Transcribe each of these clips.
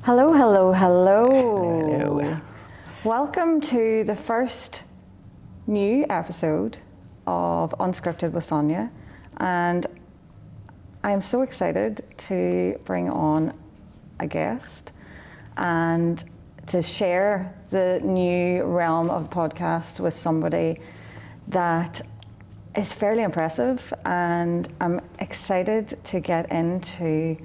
Hello. Hello. Welcome to the first new episode of Unscripted with Sonia, and I am so excited to bring on a guest and to share the new realm of the podcast with somebody that is fairly impressive, and I'm excited to get into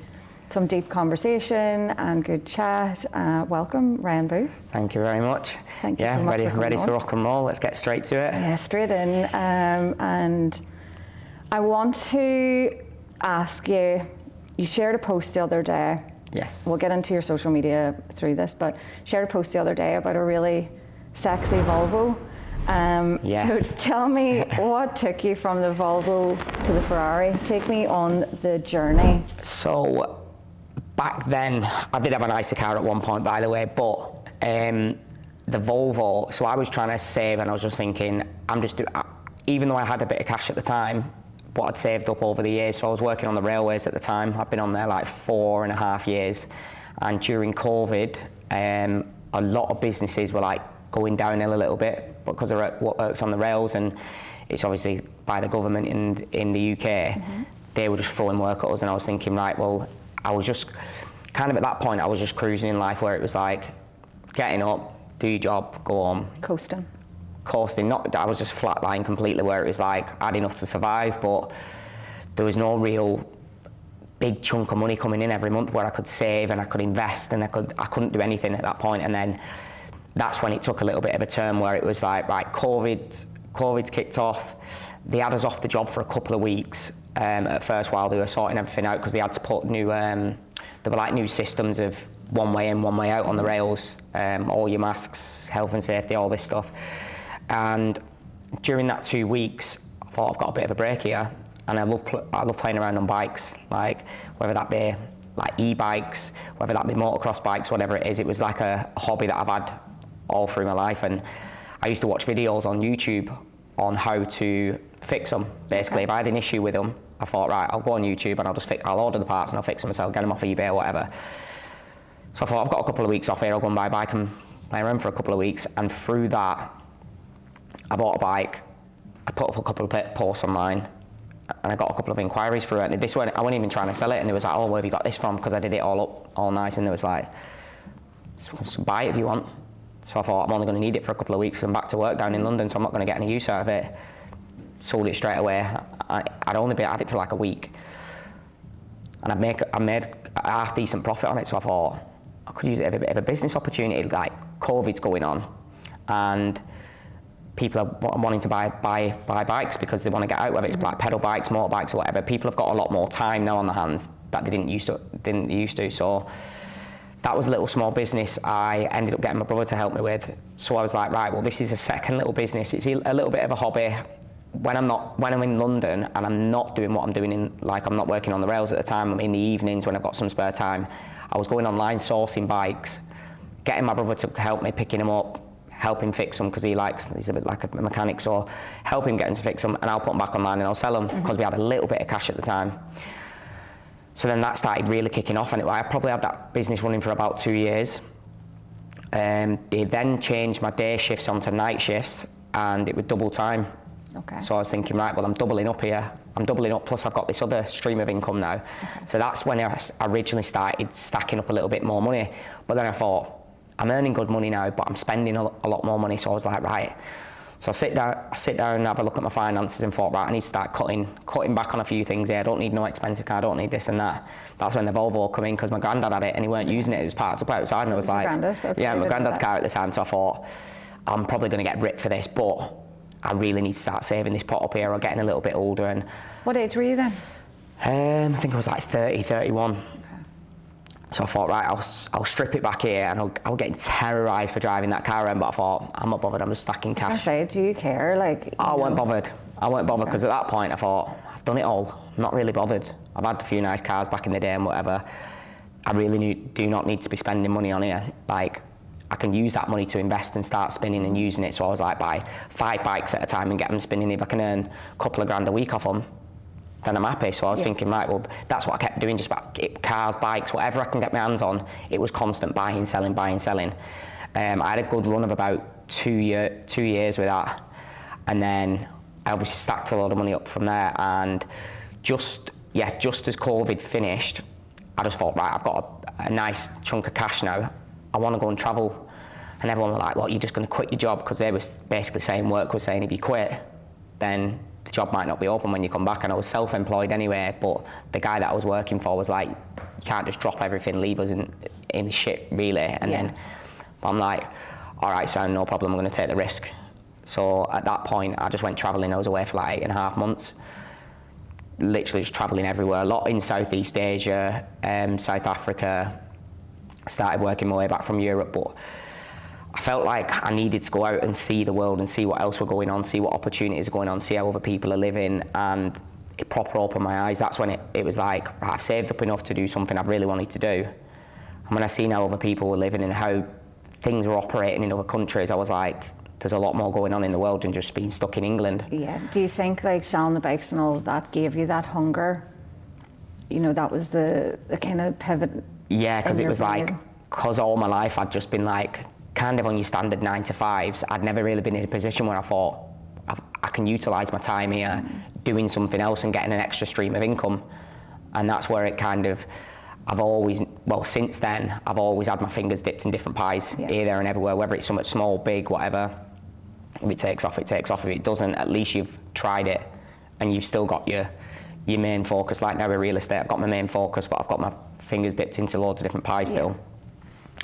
some deep conversation and good chat. Welcome, Ryan Booth. Thank you very much. Thank you so much. Ready to rock and roll. Let's get straight to it. Yeah, straight in. And I want to ask you, you shared a post the other day. Yes. We'll get into your social media through this, but shared a post the other day about a really sexy Volvo. Yes. So tell me, what took you from the Volvo to the Ferrari? Take me on the journey. So back then, I did have a nicer car at one point, by the way, but the Volvo, so I was trying to save, and I was just thinking, even though I had a bit of cash at the time, but I'd saved up over the years, so I was working on the railways at the time. I'd been on there like 4.5 years, and during COVID, a lot of businesses were like going downhill a little bit because of what works on the rails, and it's obviously by the government in the UK. Mm-hmm. They were just throwing work at us, and I was thinking, right, well, I was just kind of at that point, I was just cruising in life where it was like getting up, do your job, go home. Coasting. I was just flatline completely, where it was like I had enough to survive, but there was no real big chunk of money coming in every month where I could save and I could invest, and I couldn't do anything at that point. And then that's when it took a little bit of a turn, where it was like, right, COVID's kicked off. They had us off the job for a couple of weeks at first while they were sorting everything out, because they had to put there were like new systems of one way in, one way out on the rails, all your masks, health and safety, all this stuff. And during that 2 weeks, I thought, I've got a bit of a break here, and I love playing around on bikes, like whether that be like e-bikes, whether that be motocross bikes, whatever it is. It was like a hobby that I've had all through my life, and I used to watch videos on YouTube on how to fix them. Basically, If I had an issue with them, I thought, right, I'll go on YouTube and I'll order the parts and I'll fix them myself, get them off eBay or whatever. So I thought, I've got a couple of weeks off here, I'll go and buy a bike and play around for a couple of weeks. And through that, I bought a bike, I put up a couple of posts online, and I got a couple of inquiries through it. And this one, I wasn't even trying to sell it, and they was like, oh, where have you got this from? Because I did it all up, all nice, and they was like, so buy it if you want. So I thought, I'm only going to need it for a couple of weeks, I'm back to work down in London, so I'm not going to get any use out of it. Sold it straight away. I'd only been at it for like a week, and I made a half decent profit on it. So I thought I could use it as a bit of a business opportunity. Like, COVID's going on, and people are wanting to buy bikes because they want to get out, whether it's like pedal bikes, motorbikes, or whatever. People have got a lot more time now on their hands that they didn't used to. So that was a little small business I ended up getting my brother to help me with. So I was like, right, well, this is a second little business. It's a little bit of a hobby. When I'm in London and I'm not doing what I'm doing I'm not working on the rails at the time, I'm in the evenings when I've got some spare time, I was going online sourcing bikes, getting my brother to help me picking them up, help him fix them, because he's a bit like a mechanic, so help him get him to fix them, and I'll put them back online and I'll sell them, because we had a little bit of cash at the time. So then that started really kicking off, and I probably had that business running for about 2 years. They then changed my day shifts onto night shifts, and it was double time. Okay. So I was thinking, right, well, I'm doubling up here. I'm doubling up, plus I've got this other stream of income now. Okay. So that's when I originally started stacking up a little bit more money. But then I thought, I'm earning good money now, but I'm spending a lot more money. So I was like, right. So I sit down and have a look at my finances and thought, right, I need to start cutting back on a few things here. I don't need no expensive car, I don't need this and that. That's when the Volvo come in, because my granddad had it and he weren't using it. It was parked up outside, and I was like, yeah, my granddad's car at the time. So I thought, I'm probably going to get ripped for this, but I really need to start saving this pot up here, or getting a little bit older. And what age were you then? I think I was like 30, 31. Okay. So I thought, right, I'll strip it back here, and I was getting terrorised for driving that car around, but I thought, I'm not bothered, I'm just stacking cash. I was gonna say, do you care? I weren't bothered, because at that point I thought, I've done it all, I'm not really bothered. I've had a few nice cars back in the day and whatever. I really do not need to be spending money on it. Like, I can use that money to invest and start spinning and using it. So I was like, buy 5 bikes at a time and get them spinning. If I can earn a couple of grand a week off them, then I'm happy. So I was thinking, right, well, that's what I kept doing, just about cars, bikes, whatever I can get my hands on. It was constant buying, selling, buying, selling. I had a good run of about 2 years with that. And then I obviously stacked a lot of money up from there. And just as COVID finished, I just thought, right, I've got a nice chunk of cash now. I want to go and travel. And everyone was like, well, you're just going to quit your job? Because they were basically saying, work was saying, if you quit, then the job might not be open when you come back. And I was self-employed anyway, but the guy that I was working for was like, you can't just drop everything, leave us in the shit, really. And then I'm like, all right, so no problem, I'm going to take the risk. So at that point, I just went travelling. I was away for like 8.5 months, literally just travelling everywhere, a lot in Southeast Asia, South Africa. Started working my way back from Europe, but I felt like I needed to go out and see the world and see what else were going on, see what opportunities are going on, see how other people are living, and it proper opened my eyes. That's when it was like, right, I've saved up enough to do something I've really wanted to do. And when I seen how other people were living and how things were operating in other countries, I was like, there's a lot more going on in the world than just being stuck in England. Yeah. Do you think like selling the bikes and all of that gave you that hunger? You know, that was the kind of pivot. Yeah, because it was like, because all my life I'd just been like, kind of on your standard 9-to-5s, I'd never really been in a position where I thought, I can utilise my time here doing something else and getting an extra stream of income. And that's where it kind of, since then, I've always had my fingers dipped in different pies, here, there and everywhere, whether it's something small, big, whatever. If it takes off, it takes off. If it doesn't, at least you've tried it and you've still got your main focus. Like now with real estate, I've got my main focus, but I've got my fingers dipped into loads of different pies still.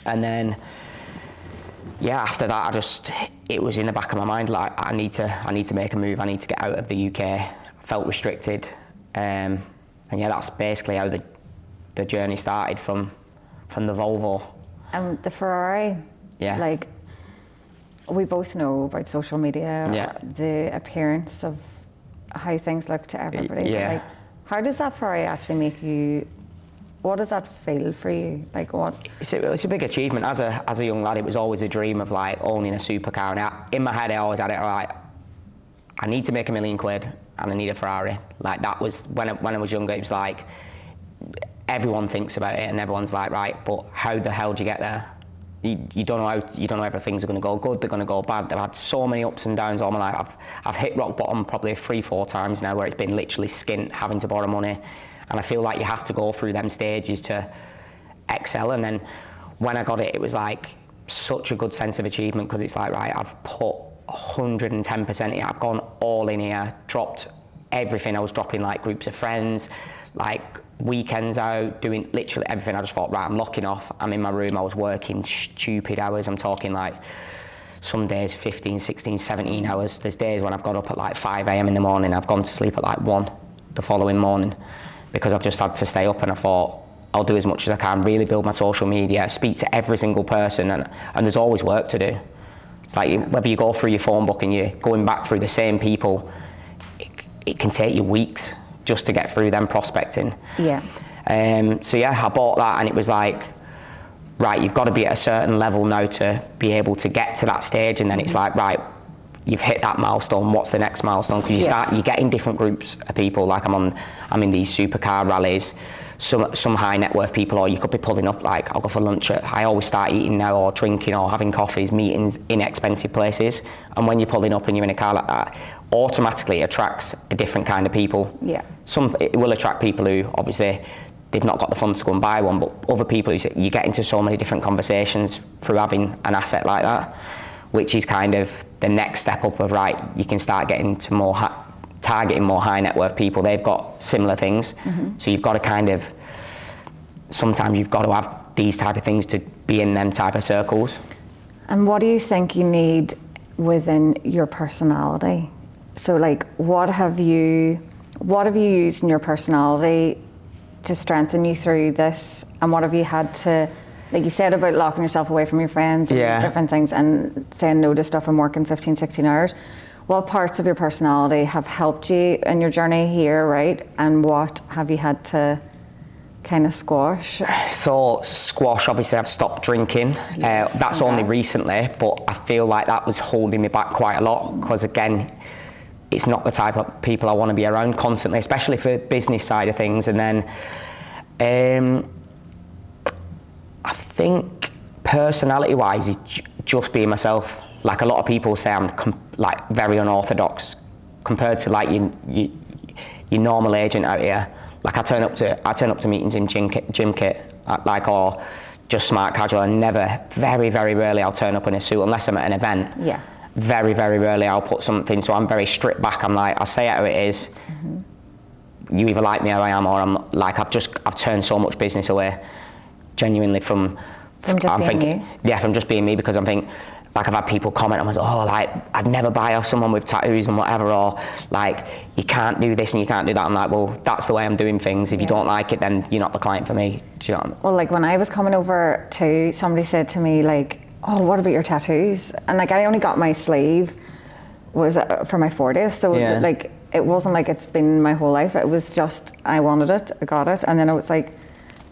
And then, after that, it was in the back of my mind, like, I need to make a move. I need to get out of the UK. I felt restricted. And that's basically how the journey started from the Volvo. And the Ferrari, like, we both know about social media, the appearance of how things look to everybody. Yeah. Like, how does that Ferrari actually make you? What does that feel for you? Like what? It's a big achievement. As a young lad, it was always a dream of like owning a supercar. And in my head, I always had it right. I need to make £1 million and I need a Ferrari. Like that was when I was younger. It was like everyone thinks about it and everyone's like, right, but how the hell do you get there? You don't know how things are going to go good. They're going to go bad. I've had so many ups and downs all my life. I've hit rock bottom probably 3-4 times now, where it's been literally skint, having to borrow money. And I feel like you have to go through them stages to excel. And then when I got it, it was like such a good sense of achievement, because it's like, right, I've put 110% here. I've gone all in here, dropped everything. I was dropping like groups of friends, like weekends out, doing literally everything. I just thought, right, I'm locking off. I'm in my room. I was working stupid hours. I'm talking like some days 15, 16, 17 hours. There's days when I've got up at like 5 a.m. in the morning. I've gone to sleep at like 1 the following morning, because I've just had to stay up. And I thought, I'll do as much as I can, really build my social media, speak to every single person, and there's always work to do. It's like whether you go through your phone book and you're going back through the same people, it can take you weeks just to get through them prospecting. Yeah. I bought that, and it was like, right, you've got to be at a certain level now to be able to get to that stage. And then it's like, right, you've hit that milestone. What's the next milestone? Because you get in different groups of people. Like I'm in these supercar rallies, some high net worth people, or you could be pulling up, like I'll go for lunch I always start eating now, or drinking, or having coffees, meetings in expensive places. And when you're pulling up and you're in a car like that, automatically attracts a different kind of people. Yeah. It will attract people who obviously they've not got the funds to go and buy one, but other people, you get into so many different conversations through having an asset like that, which is kind of the next step up of, right, you can start getting to targeting more high net worth people. They've got similar things. Mm-hmm. So you've got to sometimes you've got to have these type of things to be in them type of circles. And what do you think you need within your personality? So like, what have you used in your personality to strengthen you through this? And what have you had to, like you said about locking yourself away from your friends and different things and saying no to stuff and working 15, 16 hours. What parts of your personality have helped you in your journey here, right? And what have you had to kind of squash? So squash, obviously I've stopped drinking. That's only recently, but I feel like that was holding me back quite a lot, because again, it's not the type of people I want to be around constantly, especially for business side of things. And then I think personality-wise is just being myself. Like a lot of people say I'm like very unorthodox compared to like your normal agent out here. Like I turn up to meetings in gym kit, like, or just smart casual, and very, very rarely I'll turn up in a suit unless I'm at an event. Yeah. Very, very rarely I'll put something, so I'm very stripped back. I'm like, I'll say it how it is. Mm-hmm. You either like me how I am, or I'm like, I've turned so much business away, genuinely from just being you? Yeah, from just being me, because I'm thinking, like I've had people comment, I'm like, oh, like I'd never buy off someone with tattoos and whatever, or like you can't do this and you can't do that. I'm like, well, that's the way I'm doing things. If you don't like it, then you're not the client for me. Do you know what I mean? Well, like when I was coming over to, somebody said to me like, oh, what about your tattoos? And like I only got my sleeve was for my 40th, so like it wasn't like it's been my whole life. It was just I wanted it, I got it, and then it was like,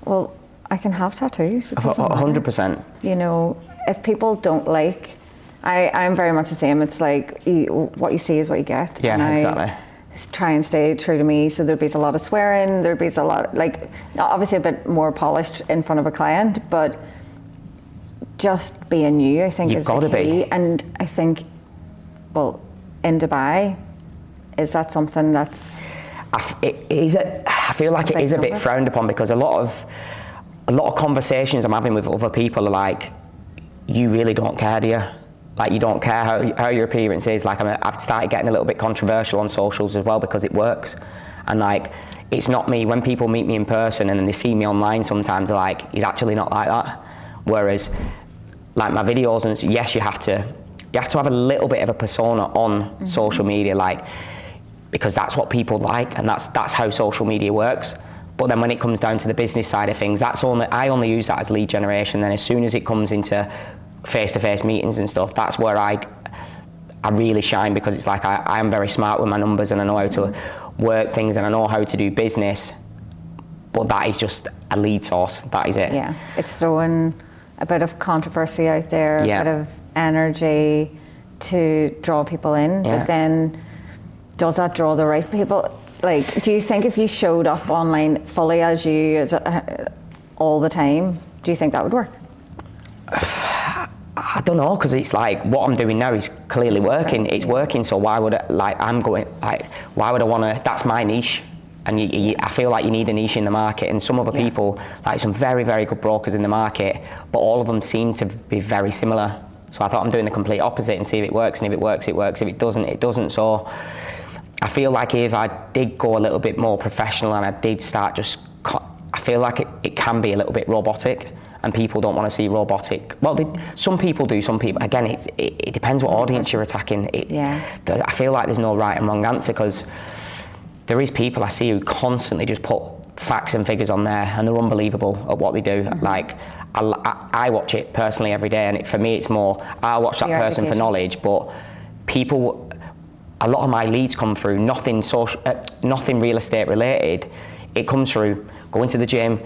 well, I can have tattoos. 100%. You know, if people don't like, I'm very much the same. It's like what you see is what you get. Yeah, and exactly. I try and stay true to me. So there'd be a lot of swearing. There'd be a lot, like obviously a bit more polished in front of a client, but just being you, I think, You've is got the to key. be. And I think, well, in Dubai, is that something that's? I feel like it is a bit frowned upon, because a lot of conversations I'm having with other people are like, you really don't care, do you? Like you don't care how your appearance is. Like I've started getting a little bit controversial on socials as well, because it works. And like, it's not me. When people meet me in person and then they see me online, sometimes they're like, he's actually not like that. Whereas like my videos, and yes, you have to have a little bit of a persona on social media, like, because that's what people like, and that's how social media works. But then when it comes down to the business side of things, I only use that as lead generation. Then as soon as it comes into face-to-face meetings and stuff, that's where I really shine, because it's like I am very smart with my numbers, and I know how to work things, and I know how to do business. But that is just a lead source. That is it. Yeah, it's throwing a bit of controversy out there, a bit of energy to draw people in. Yeah. But then, does that draw the right people? Like, do you think if you showed up online fully as you all the time, do you think that would work? I don't know, because it's like what I'm doing now is clearly working. It's working, so why would why would I want to? That's my niche, and I feel like you need a niche in the market. And some other people, like some very, very good brokers in the market, but all of them seem to be very similar. So I thought I'm doing the complete opposite and see if it works. And if it works, it works. If it doesn't, it doesn't. So I feel like if I did go a little bit more professional and I did start I feel like it can be a little bit robotic, and people don't want to see robotic. Well, some people do, some people, again, it depends what audience you're attacking. I feel like there's no right and wrong answer, because there is people I see who constantly just put facts and figures on there, and they're unbelievable at what they do. Like, I watch it personally every day, and for me it's more, I watch that person for knowledge, but people, a lot of my leads come through nothing real estate related. It comes through going to the gym,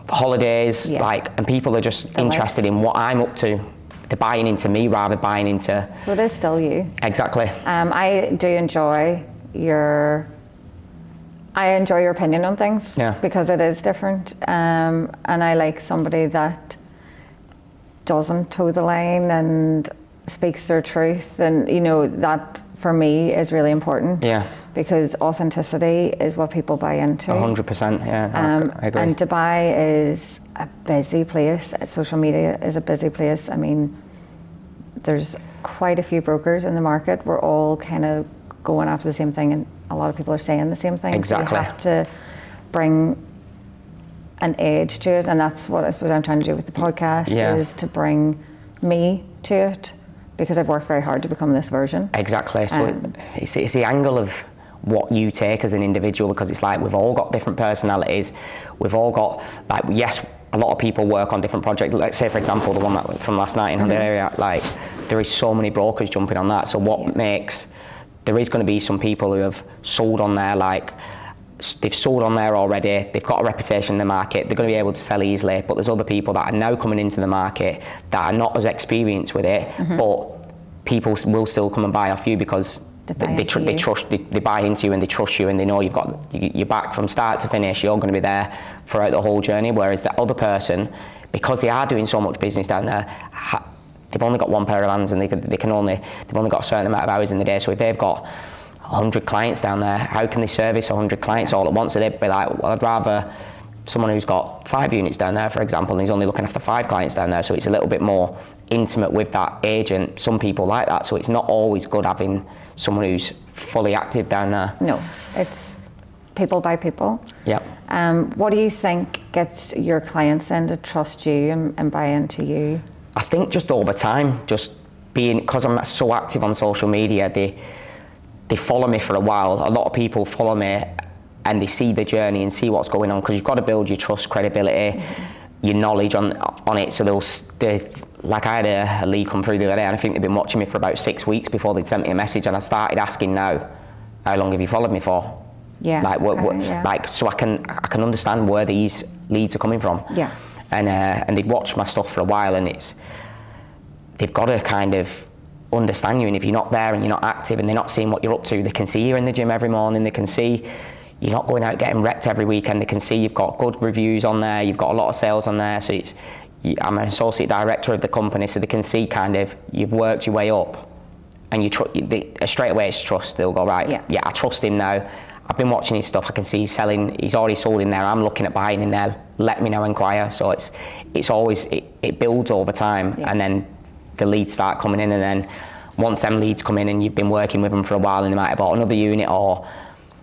holidays, and people are just interested in what I'm up to. They're buying into me rather than buying into. So it is still you. Exactly. I do enjoy your opinion on things, because it is different, and I like somebody that doesn't toe the line and speaks their truth, and you know that for me is really important. Yeah. Because authenticity is what people buy into. 100%, yeah, I agree. And Dubai is a busy place. Social media is a busy place. I mean, there's quite a few brokers in the market. We're all kind of going after the same thing, and a lot of people are saying the same thing. Exactly. So you have to bring an edge to it, and that's what I suppose I'm trying to do with the podcast, is to bring me to it, because I've worked very hard to become this version. Exactly. So it's the angle of what you take as an individual, because it's like we've all got different personalities. We've all got, like, yes, a lot of people work on different projects. Let's say, for example, the one that from last night in Hunter area, like there is so many brokers jumping on that. So what makes, there is going to be some people who have sold on there, like they've sold on there already, they've got a reputation in the market, they're going to be able to sell easily, but there's other people that are now coming into the market that are not as experienced with it, but people will still come and buy off you because They buy into you and they trust you and they know you've got your back from start to finish. You're going to be there throughout the whole journey. Whereas the other person, because they are doing so much business down there, they've only got one pair of hands and they've only got a certain amount of hours in the day. So if they've got 100 clients down there, how can they service 100 clients all at once? So they'd be like, well, I'd rather someone who's got 5 units down there, for example, and he's only looking after 5 clients down there. So it's a little bit more intimate with that agent. Some people like that. So it's not always good having someone who's fully active down there. No, it's people by people. Yep. What do you think gets your clients then to trust you and buy into you? I think just over time, just being, because I'm so active on social media, they follow me for a while. A lot of people follow me and they see the journey and see what's going on, because you've got to build your trust, credibility, your knowledge on it. So like I had a lead come through the other day, and I think they've been watching me for about 6 weeks before they'd sent me a message, and I started asking now, how long have you followed me for? Yeah. Like so I can understand where these leads are coming from. Yeah. And they'd watched my stuff for a while, and they've got to kind of understand you. And if you're not there and you're not active and they're not seeing what you're up to, they can see you in the gym every morning. They can see you're not going out getting wrecked every weekend. They can see you've got good reviews on there. You've got a lot of sales on there. So I'm an associate director of the company, so they can see kind of you've worked your way up, and straight away it's trust. They'll go, right, yeah, I trust him now. I've been watching his stuff. I can see he's selling. He's already sold in there. I'm looking at buying in there. Let me know, inquire. So it's always it builds over time, and then the leads start coming in, and then once them leads come in and you've been working with them for a while, and they might have bought another unit, or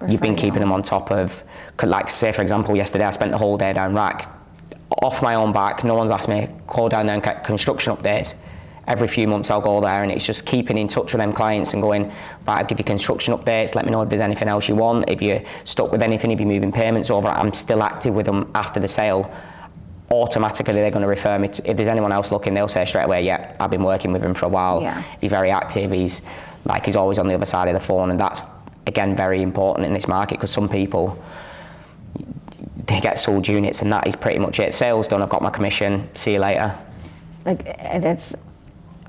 you've been keeping them on top of, like say for example yesterday I spent the whole day down Rack, off my own back. No one's asked me, go down there and get construction updates. Every few months I'll go there, and it's just keeping in touch with them clients and going, right, I'll give you construction updates, let me know if there's anything else you want, if you're stuck with anything, if you're moving payments over. I'm still active with them after the sale. Automatically they're going to refer me to, if there's anyone else looking, they'll say straight away, yeah, I've been working with him for a while. Yeah. He's very active, he's always on the other side of the phone, and that's again very important in this market, because some people, they get sold units and that is pretty much it. Sales done, I've got my commission, see you later. Like it's,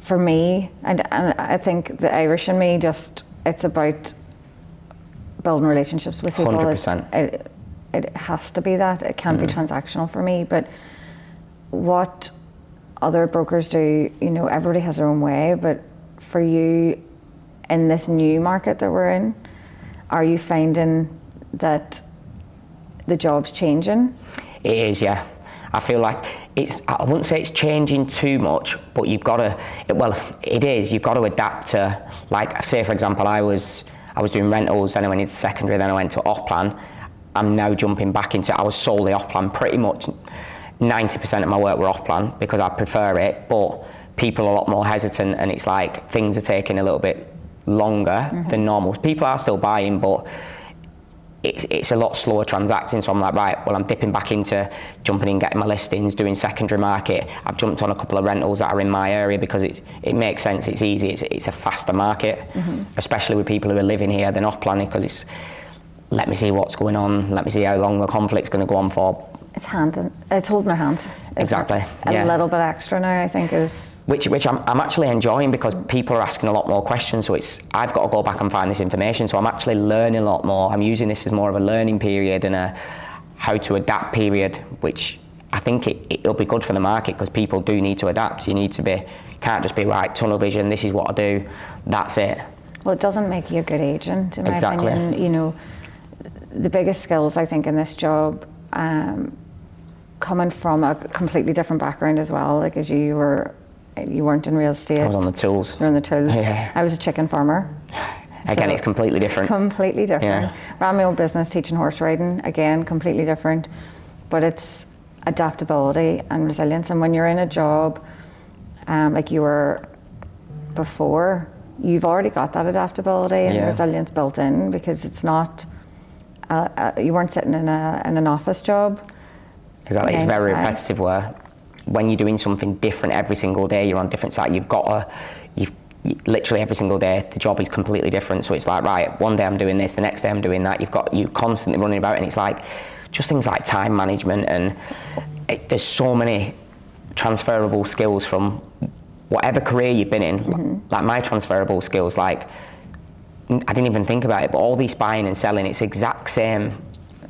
for me, and I think the Irish in me, it's about building relationships with people. 100%. It has to be that. It can't be transactional for me. But what other brokers do, everybody has their own way, but for you in this new market that we're in, are you finding that the job's changing? It is, yeah. I feel like I wouldn't say it's changing too much, but you've got to, it is, you've got to adapt to, like, say for example, I was doing rentals, then I went into secondary, then I went to off-plan. I'm now jumping back into, I was solely off-plan, pretty much 90% of my work were off-plan because I prefer it, but people are a lot more hesitant, and it's like things are taking a little bit longer than normal. People are still buying, but it's a lot slower transacting. So I'm like, right, well, I'm dipping back into jumping in, getting my listings, doing secondary market. I've jumped on a couple of rentals that are in my area because it makes sense, it's easy, it's a faster market, especially with people who are living here than off-planning, because it's, let me see what's going on, let me see how long the conflict's going to go on for. It's holding their hands. Exactly. A little bit extra now, I think, is... Which I'm actually enjoying, because people are asking a lot more questions, so I've got to go back and find this information, so I'm actually learning a lot more. I'm using this as more of a learning period and a how to adapt period, which I think it'll be good for the market, because people do need to adapt. You can't just be, right, tunnel vision, this is what I do, that's it. Well, it doesn't make you a good agent, in my opinion. The biggest skills, I think, in this job, coming from a completely different background as well, like as you weren't in real estate. I was on the tools. You were on the tools. Yeah. I was a chicken farmer. Again, it's completely different. Completely different. Yeah. Ran my own business teaching horse riding, again, completely different. But it's adaptability and resilience. And when you're in a job like you were before, you've already got that adaptability and resilience built in, because it's not, you weren't sitting in an office job. Exactly, it's very repetitive where when you're doing something different every single day, you're on a different site, literally every single day, the job is completely different. So it's like, right, one day I'm doing this, the next day I'm doing that. You're constantly running about, and it's like, just things like time management, and there's so many transferable skills from whatever career you've been in. Like my transferable skills, like I didn't even think about it, but all this buying and selling, it's exact same.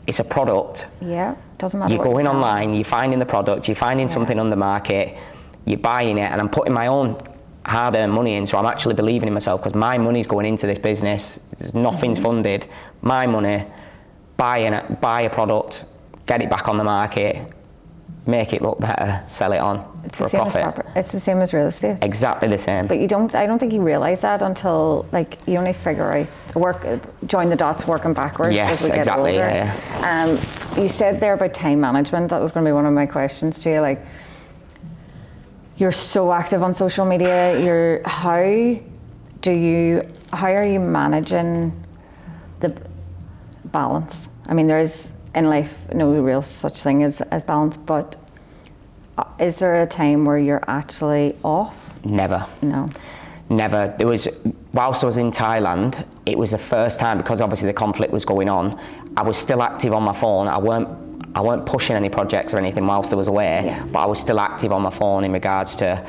It's a product. Yeah, doesn't matter. You're going online, you're finding the product, you're finding something on the market, you're buying it, and I'm putting my own hard-earned money in, so I'm actually believing in myself because my money's going into this business. Nothing's funded. My money, buy a product, get it back on the market, make it look better, sell it on for a profit. It's the same as real estate. Exactly the same. But I don't think you realise that until like you only figure out join the dots working backwards as we get older. Yeah. You said there about time management. That was going to be one of my questions to you. Like, you're so active on social media. How are you managing the balance? I mean, there is in life no real such thing as balance, but is there a time where you're actually off? Never. No. Never. Whilst I was in Thailand, it was the first time, because obviously the conflict was going on, I was still active on my phone. I weren't pushing any projects or anything whilst I was away, but I was still active on my phone in regards to,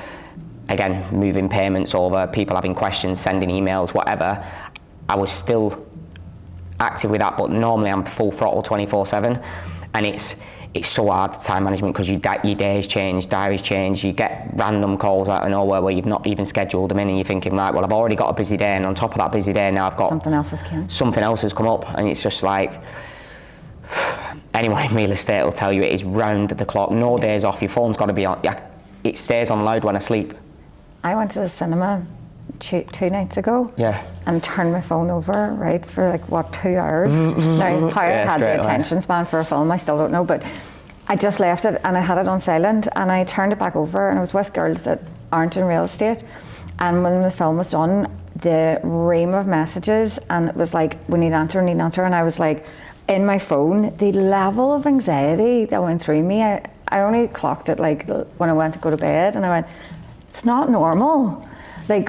again, moving payments over, people having questions, sending emails, whatever. I was still active with that, but normally I'm full throttle 24/7, and it's so hard, time management, because your days change, diaries change, you get random calls out of nowhere where you've not even scheduled them in, and you're thinking, right, well, I've already got a busy day, and on top of that busy day now I've got something else has come up, and it's just like, anyone in real estate will tell you it is round the clock, no days off, your phone's got to be on, it stays on loud when I sleep. I went to the cinema 2 nights ago and turned my phone over, right, for 2 hours. Now, how I had the attention span for a film, I still don't know, but I just left it and I had it on silent and I turned it back over, and I was with girls that aren't in real estate, and when the film was done, the ream of messages, and it was like, we need an answer, and I was like, in my phone, the level of anxiety that went through me, I only clocked it when I went to go to bed, and I went, it's not normal.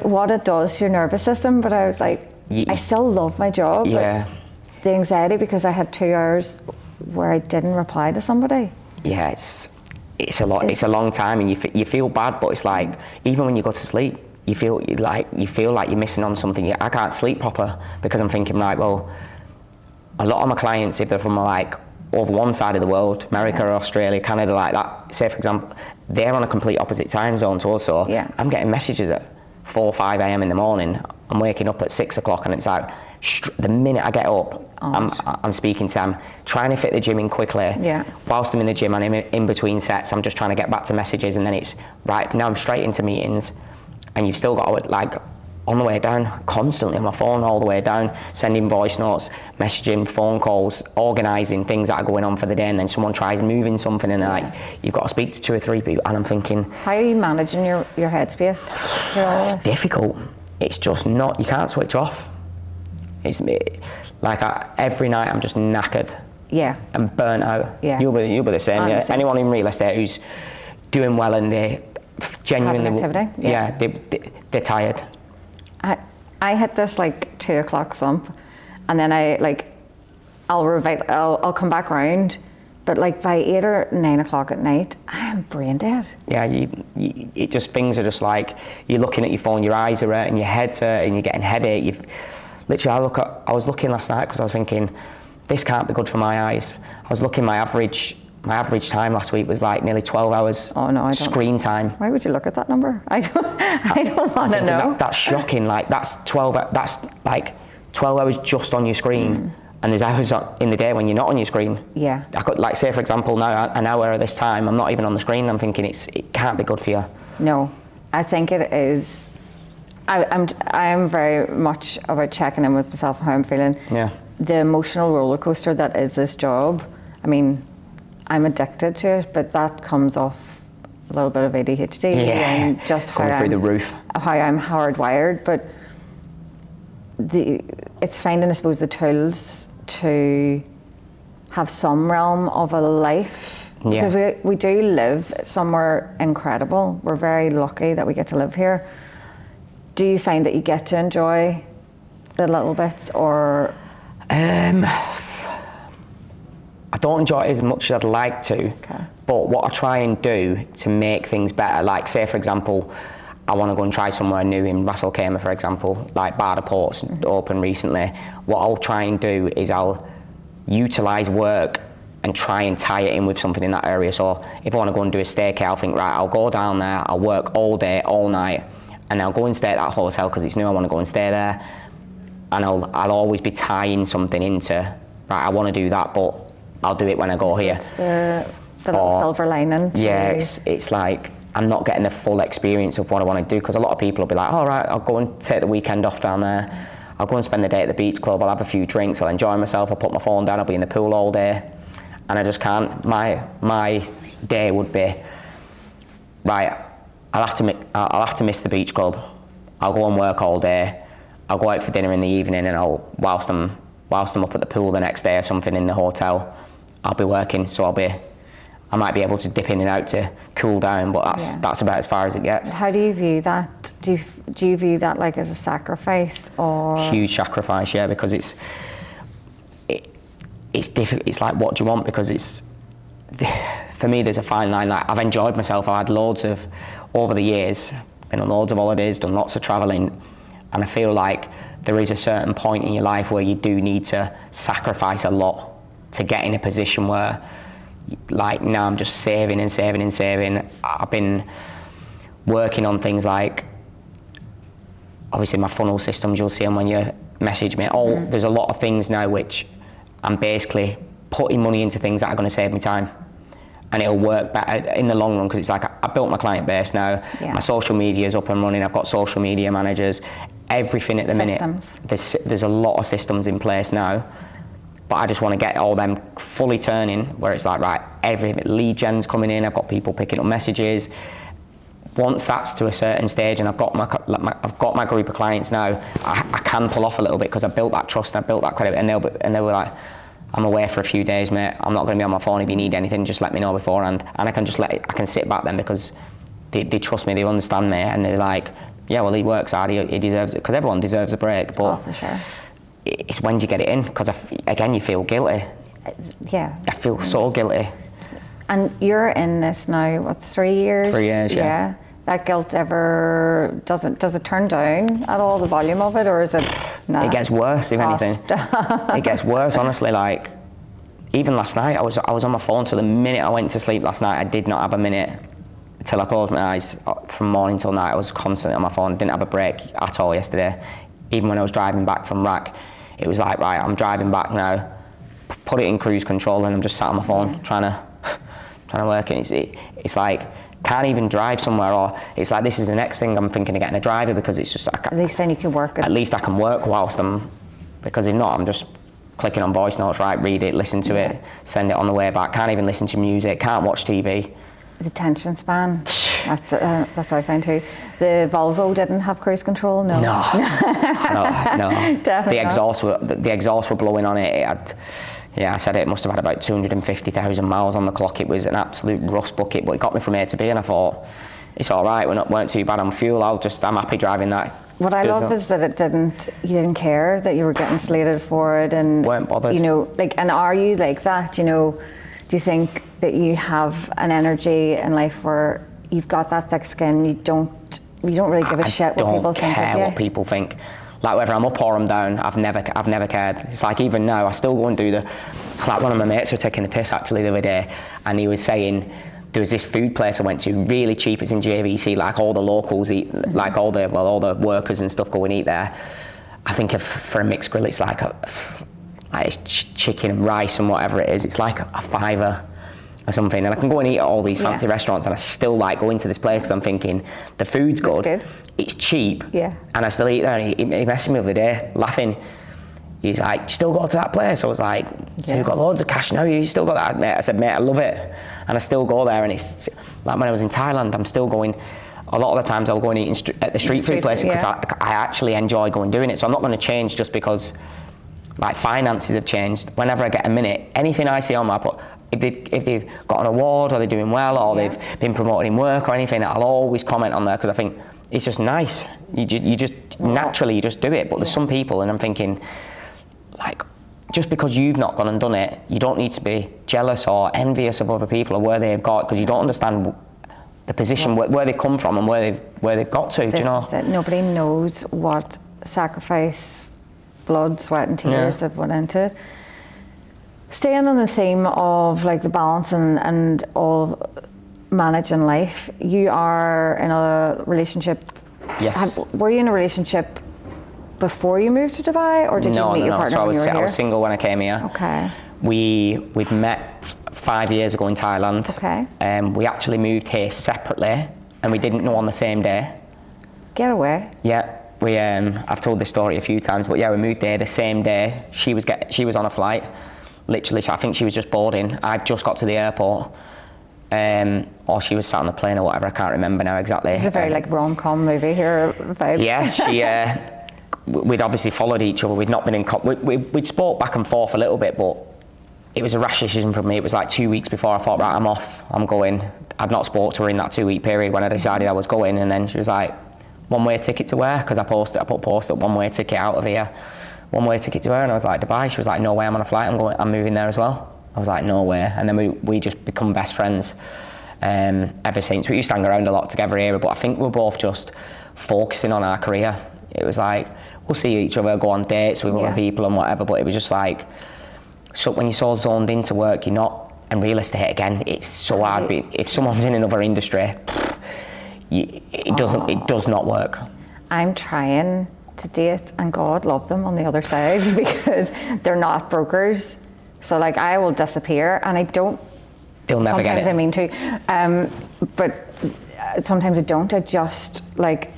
What it does to your nervous system, but I was like, I still love my job. Yeah. But the anxiety because I had 2 hours where I didn't reply to somebody. Yeah, it's a lot. It's a long time, and you feel bad, but it's like, even when you go to sleep, you feel like you're missing on something. I can't sleep proper because I'm thinking, right, well, a lot of my clients, if they're from over one side of the world, America or Australia, Canada, like that, say for example, they're on a complete opposite time zone to us, so I'm getting messages at 4 or 5 a.m. in the morning. I'm waking up at 6 o'clock, and it's like, the minute I get up, I'm speaking to them, trying to fit the gym in quickly. Whilst I'm in the gym and in between sets, I'm just trying to get back to messages, and then it's, right, now I'm straight into meetings, and you've still got to, on the way down, constantly on my phone all the way down, sending voice notes, messaging, phone calls, organising things that are going on for the day, and then someone tries moving something, and you've got to speak to 2 or 3 people, and I'm thinking, how are you managing your headspace? It's difficult. It's just not, you can't switch off. It's every night I'm just knackered. And burnt out. You'll be the same. Anyone in real estate who's doing well and they genuinely, they're tired. I hit this 2 o'clock slump, and then I'll come back round, but by 8 or 9 o'clock at night, I am brain dead. Yeah, it just, things are just you're looking at your phone, your eyes are hurting, your head's hurting, you're getting headache. I was looking last night because I was thinking, this can't be good for my eyes. I was looking, my average time last week was nearly 12 hours screen time. Why would you look at that number? I don't want to know. That's shocking. That's 12 hours just on your screen. And there's hours in the day when you're not on your screen. I could, say for example, now an hour at this time, I'm not even on the screen. I'm thinking it can't be good for you. No, I think it is. I am very much about checking in with myself and how I'm feeling. The emotional roller coaster that is this job. I mean, I'm addicted to it, but that comes off a little bit of ADHD and just going through the roof. How I'm hardwired. But it's finding, I suppose, the tools to have some realm of a life, because we do live somewhere incredible. We're very lucky that we get to live here. Do you find that you get to enjoy the little bits, or? I don't enjoy it as much as I'd like to, but what I try and do to make things better, say for example, I want to go and try somewhere new in Ras Al Khaimah, for example, like Barda Port's opened recently. What I'll try and do is I'll utilise work and try and tie it in with something in that area. So if I want to go and do a staycay, I'll think, right, I'll go down there, I'll work all day, all night, and I'll go and stay at that hotel because it's new, I want to go and stay there. And I'll always be tying something into, right, I want to do that, but I'll do it when I go here. It's the little silver lining. Yeah, it's like, I'm not getting the full experience of what I want to do, because a lot of people will be like, all right, I'll go and take the weekend off down there. I'll go and spend the day at the beach club, I'll have a few drinks, I'll enjoy myself, I'll put my phone down, I'll be in the pool all day. And I just can't. My day would be, right, I'll have to miss the beach club. I'll go and work all day. I'll go out for dinner in the evening, and whilst I'm up at the pool the next day or something in the hotel, I'll be working. So I might be able to dip in and out to cool down, but that's about as far as it gets. How do you view that? Do you view that like as a sacrifice, or huge sacrifice? Yeah, because it's difficult. It's like, what do you want? Because for me, there's a fine line. Like, I've enjoyed myself. I've had loads of, over the years, been on loads of holidays, done lots of travelling, and I feel like there is a certain point in your life where you do need to sacrifice a lot to get in a position where, like, now I'm just saving and saving and saving. I've been working on things like, obviously my funnel systems, you'll see them when you message me. There's a lot of things now which I'm basically putting money into things that are going to save me time, and it'll work better in the long run, because it's like, I built my client base now. My social media is up and running. I've got social media managers, everything at the minute. There's a lot of systems in place now, but I just want to get all them fully turning, where it's like, right, every lead gen's coming in, I've got people picking up messages. Once that's to a certain stage and I've got my group of clients now, I can pull off a little bit, because I built that trust and I built that credit, and they were like, I'm away for a few days, mate, I'm not going to be on my phone. If you need anything, just let me know beforehand. And I can sit back then, because they trust me, they understand me, and they're like, yeah, well, he works hard, he deserves it, because everyone deserves a break. But for sure, it's when you get it in, because again, you feel guilty. Yeah, I feel so guilty. And you're in this now, what, 3 years? 3 years, yeah. That guilt ever, does it turn down at all, the volume of it, or is it, nah? It gets worse, if anything. It gets worse, honestly. Like, even last night, I was on my phone till the minute I went to sleep last night. I did not have a minute till I closed my eyes. From morning till night, I was constantly on my phone. Didn't have a break at all yesterday. Even when I was driving back from RAC, it was like, right, I'm driving back now, put it in cruise control, and I'm just sat on my phone trying to work it. It's like, can't even drive somewhere, or it's like, this is the next thing I'm thinking of getting a driver, because it's just, at least then you can work it. At least I can work whilst because if not, I'm just clicking on voice notes, right, read it, listen to it, send it on the way back. Can't even listen to music, can't watch TV. The attention span, that's what I find too. The Volvo didn't have cruise control, no. No. Definitely the exhaust were blowing on it. It had, I said it must have had about 250,000 miles on the clock. It was an absolute rust bucket, but it got me from A to B, and I thought, it's all right, weren't too bad on fuel. I'm happy driving that. What I love is that you didn't care that you were getting slated for it, and weren't bothered. And are you like that? Do you think that you have an energy in life where you've got that thick skin, you don't really give a shit what people think of you? I don't care what people think. Like, whether I'm up or I'm down, I've never cared. It's like, even now, I still go and do like, one of my mates were taking the piss actually the other day, and he was saying, there was this food place I went to, really cheap, it's in JVC, like all the locals eat, like all the workers and stuff go and eat there. I think for a mixed grill, it's like it's chicken and rice and whatever it is, it's like a $5 or something, and I can go and eat at all these fancy restaurants, and I still like going to this place because I'm thinking, the food's good. It's cheap, and I still eat there. And he messaged me the other day, laughing. He's like, you still go to that place? I was like, so you've got loads of cash now, you still got that, mate? I said, mate, I love it. And I still go there, and it's like, when I was in Thailand, I'm still going, a lot of the times I'll go and eat at the street food places, because I actually enjoy going doing it. So I'm not going to change just because, like, finances have changed. Whenever I get a minute, anything I see on my, if they've got an award, or they're doing well, or they've been promoted in work or anything, I'll always comment on there, because I think it's just nice. You just naturally, you just do it. But there's some people, and I'm thinking, like, just because you've not gone and done it, you don't need to be jealous or envious of other people or where they've got, because you don't understand the position where they've come from and where they've got to. Do you know? Nobody knows what sacrifice, blood, sweat, and tears have went into it. Staying on the theme of like the balance and all managing life, you are in a relationship. Yes. Were you in a relationship before you moved to Dubai, or did you meet your partner So when you were here? I was single when I came here. Okay. We'd met 5 years ago in Thailand. Okay. We actually moved here separately, and we didn't know on the same day. Get away. Yeah. We I've told this story a few times, but yeah, we moved there the same day. She was on a flight. Literally, I think she was just boarding. I'd just got to the airport, or she was sat on the plane or whatever. I can't remember now exactly. It's a very like rom-com movie here vibe. Yeah, she. We'd obviously followed each other. We'd not been in. We'd spoke back and forth a little bit, but it was a rash decision for me. It was like 2 weeks before I thought, right, I'm off. I'm going. I'd not spoke to her in that 2 week period when I decided I was going, and then she was like, one-way ticket to where? Because I put a post up, one-way ticket out of here. One-way ticket to where? And I was like, Dubai. She was like, no way, I'm on a flight. I'm moving there as well. I was like, no way. And then we just become best friends ever since. We used to hang around a lot together here, but I think we're both just focusing on our career. It was like, we'll see each other, go on dates with other people and whatever, but it was just like, so when you're so zoned into work, you're not, and realistic again, it's so hard. If someone's in another industry, it does not work. I'm trying to date, and God love them on the other side, because they're not brokers. So like I will disappear, and I don't. They'll never get it. Sometimes I mean to, but sometimes I don't. I just like,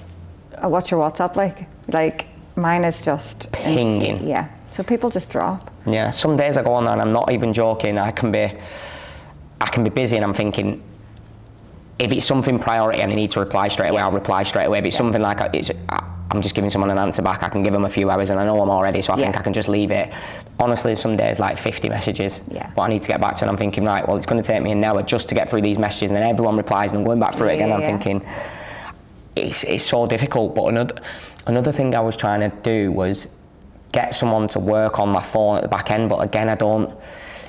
what's your WhatsApp like? Like mine is just pinging. Yeah. So people just drop. Yeah. Some days I go on and I'm not even joking. I can be busy, and I'm thinking, if it's something priority and I need to reply straight away, I'll reply straight away. If it's something like I'm just giving someone an answer back, I can give them a few hours and I know I'm already, so I think I can just leave it. Honestly, some days like 50 messages, but I need to get back to, and I'm thinking, right, well, it's going to take me an hour just to get through these messages, and then everyone replies and I'm going back through it again. I'm thinking, it's so difficult. But another thing I was trying to do was get someone to work on my phone at the back end, but again, I don't.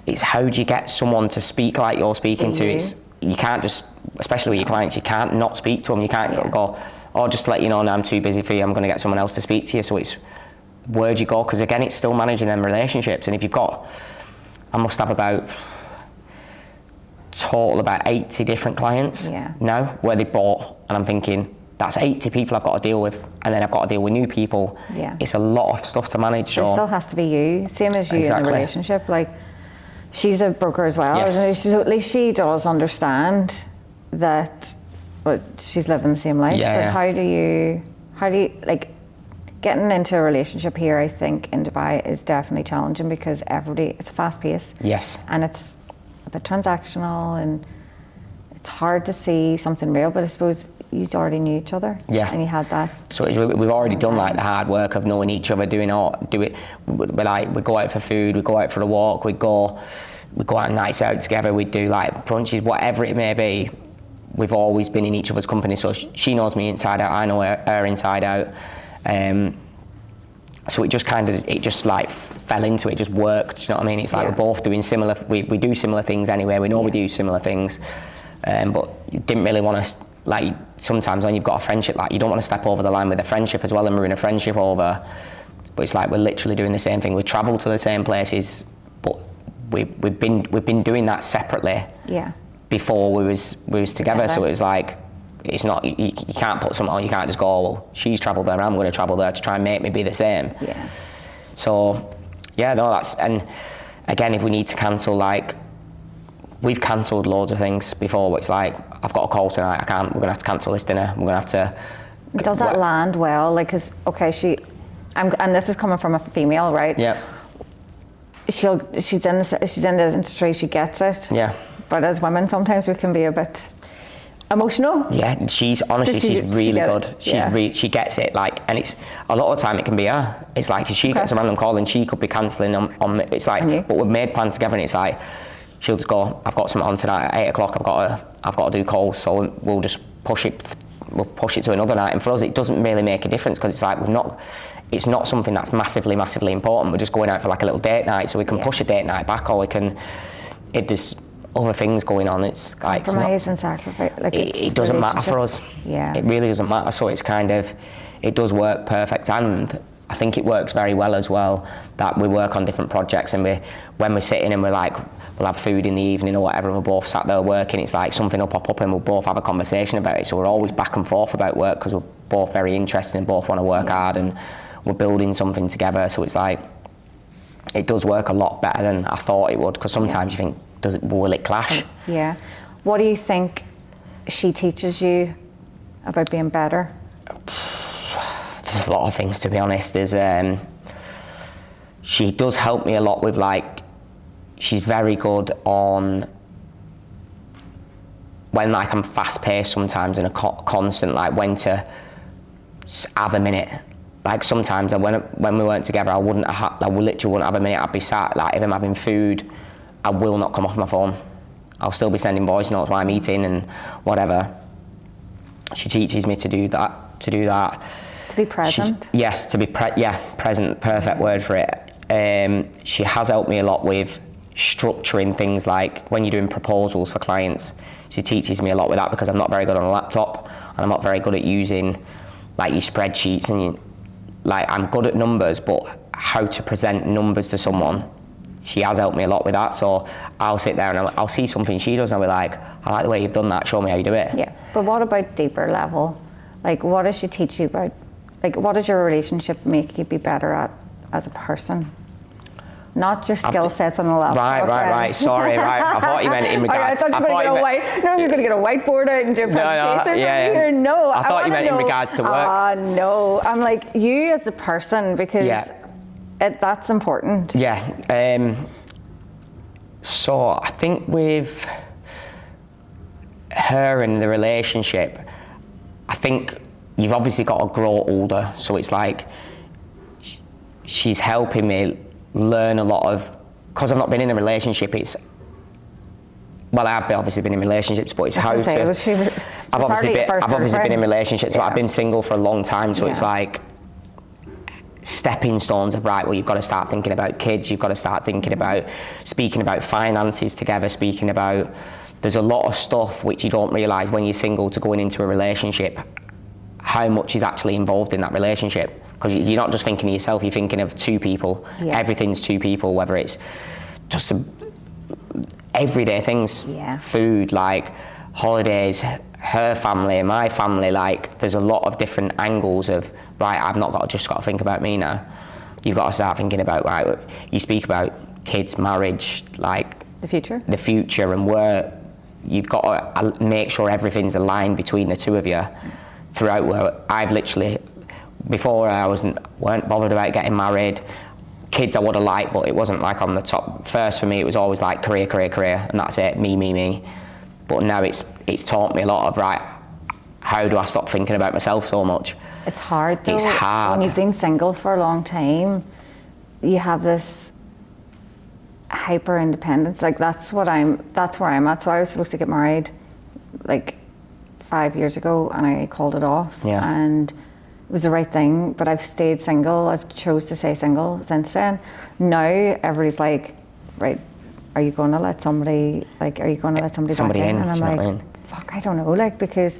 It's how do you get someone to speak like you're speaking to? You can't just, especially with your clients, you can't not speak to them. You can't go, oh, just to let you know, now I'm too busy for you, I'm going to get someone else to speak to you. So it's, where'd you go? Because again, it's still managing them relationships. And if you've got, I must have about 80 different clients now where they bought, and I'm thinking, that's 80 people I've got to deal with, and then I've got to deal with new people. It's a lot of stuff to manage. So it still has to be you, same as you in the relationship. Like, she's a broker as well, so at least she does understand that she's living the same life. But how do you like, getting into a relationship here, I think in Dubai is definitely challenging, because it's fast paced. And it's a bit transactional, and it's hard to see something real, but I suppose you already knew each other. And you had that. So we've already done like the hard work of knowing each other, we go out for food, we go out for a walk, we go out nights out together, we do like brunches, whatever it may be. We've always been in each other's company, so she knows me inside out, I know her inside out. So it just like fell into it, just worked. Do you know what I mean? It's like we're both doing similar. We do similar things anyway. We know we do similar things, but you didn't really want to. Like sometimes when you've got a friendship, like you don't want to step over the line with a friendship as well and ruin a friendship over. But it's like we're literally doing the same thing. We travel to the same places, but we've been doing that separately. Before we was together, so it was like, it's not, you can't put something on, you can't just go, well, she's travelled there, I'm going to travel there to try and make me be the same. So, and again, if we need to cancel, like, we've cancelled loads of things before, which like, I've got a call tonight, we're going to have to cancel this dinner, we're going to have to... Does that land well? Like, because, okay, and this is coming from a female, right? She's in the industry, she gets it. But as women, sometimes we can be a bit emotional. She's really good. She gets it. Like, and it's a lot of the time it can be her. It's like if she gets a random call and she could be cancelling on. It's like, but we've made plans together, and it's like she'll just go, I've got something on tonight at 8 o'clock. I've got to do calls, so we'll just push it. We'll push it to another night. And for us, it doesn't really make a difference, because it's like it's not something that's massively important. We're just going out for like a little date night, so we can push a date night back, or we can, if there's other things going on. It's like compromise and sacrifice. Like it doesn't matter for us. Yeah. It really doesn't matter. So it's kind of, it does work perfect, and I think it works very well as well that we work on different projects, and when we're sitting and we're like, we'll have food in the evening or whatever, and we're both sat there working, it's like something will pop up and we'll both have a conversation about it. So we're always back and forth about work because we're both very interested and both want to work hard, and we're building something together. So it's like, it does work a lot better than I thought it would, because sometimes you think, will it clash? Yeah. What do you think she teaches you about being better? There's a lot of things, to be honest. She does help me a lot with, like, she's very good on when, like, I'm fast paced sometimes and a constant, like, when to have a minute. Like, sometimes when we weren't together, I literally wouldn't have a minute. I'd be sat, like, if I'm having food, I will not come off my phone. I'll still be sending voice notes while I'm eating and whatever. She teaches me to do that. To be present? Yes, to be present, perfect word for it. She has helped me a lot with structuring things, like when you're doing proposals for clients. She teaches me a lot with that, because I'm not very good on a laptop, and I'm not very good at using, like, your spreadsheets, and like, I'm good at numbers, but how to present numbers to someone, she has helped me a lot with that. So I'll sit there and I'll see something she does and I'll be like, I like the way you've done that, show me how you do it. Yeah, but what about deeper level? Like, what does she teach you about, like, what does your relationship make you be better at as a person? Not your skill sets on the laptop. Right. Sorry, right. I thought you meant in regards. I thought you were going to get a whitewboard out and do a presentation here. No, I thought you meant in regards to work. No, I'm like, you as a person, because that's important. Yeah. So I think with her and the relationship, I think you've obviously got to grow older. So it's like, she's helping me learn a lot of, because I've not been in a relationship, I've obviously been in relationships, but it's how to, I've obviously been in relationships, but I've been single for a long time, so it's like stepping stones of, right, well, you've got to start thinking about kids, you've got to start thinking about speaking about finances together, there's a lot of stuff which you don't realise when you're single to going into a relationship, how much is actually involved in that relationship. Because you're not just thinking of yourself, you're thinking of two people. Yeah. Everything's two people, whether it's just everyday things, food, like holidays, her family, my family, like there's a lot of different angles of, right, I've not just got to think about me now. You've got to start thinking about, right, you speak about kids, marriage, like the future and where you've got to make sure everything's aligned between the two of you throughout. Where I've literally, before I weren't bothered about getting married. Kids I would have liked, but it wasn't like on the top. First for me, it was always like career, and that's it, me. But now it's taught me a lot of, right, how do I stop thinking about myself so much? It's hard though. It's hard. When you've been single for a long time, you have this hyper independence. Like that's where I'm at. So I was supposed to get married like 5 years ago, and I called it off. Yeah. And it was the right thing, but I've stayed single. I've chose to stay single since then. Now everybody's like, right, are you going to let somebody back in? And I'm like, fuck, I don't know, like, because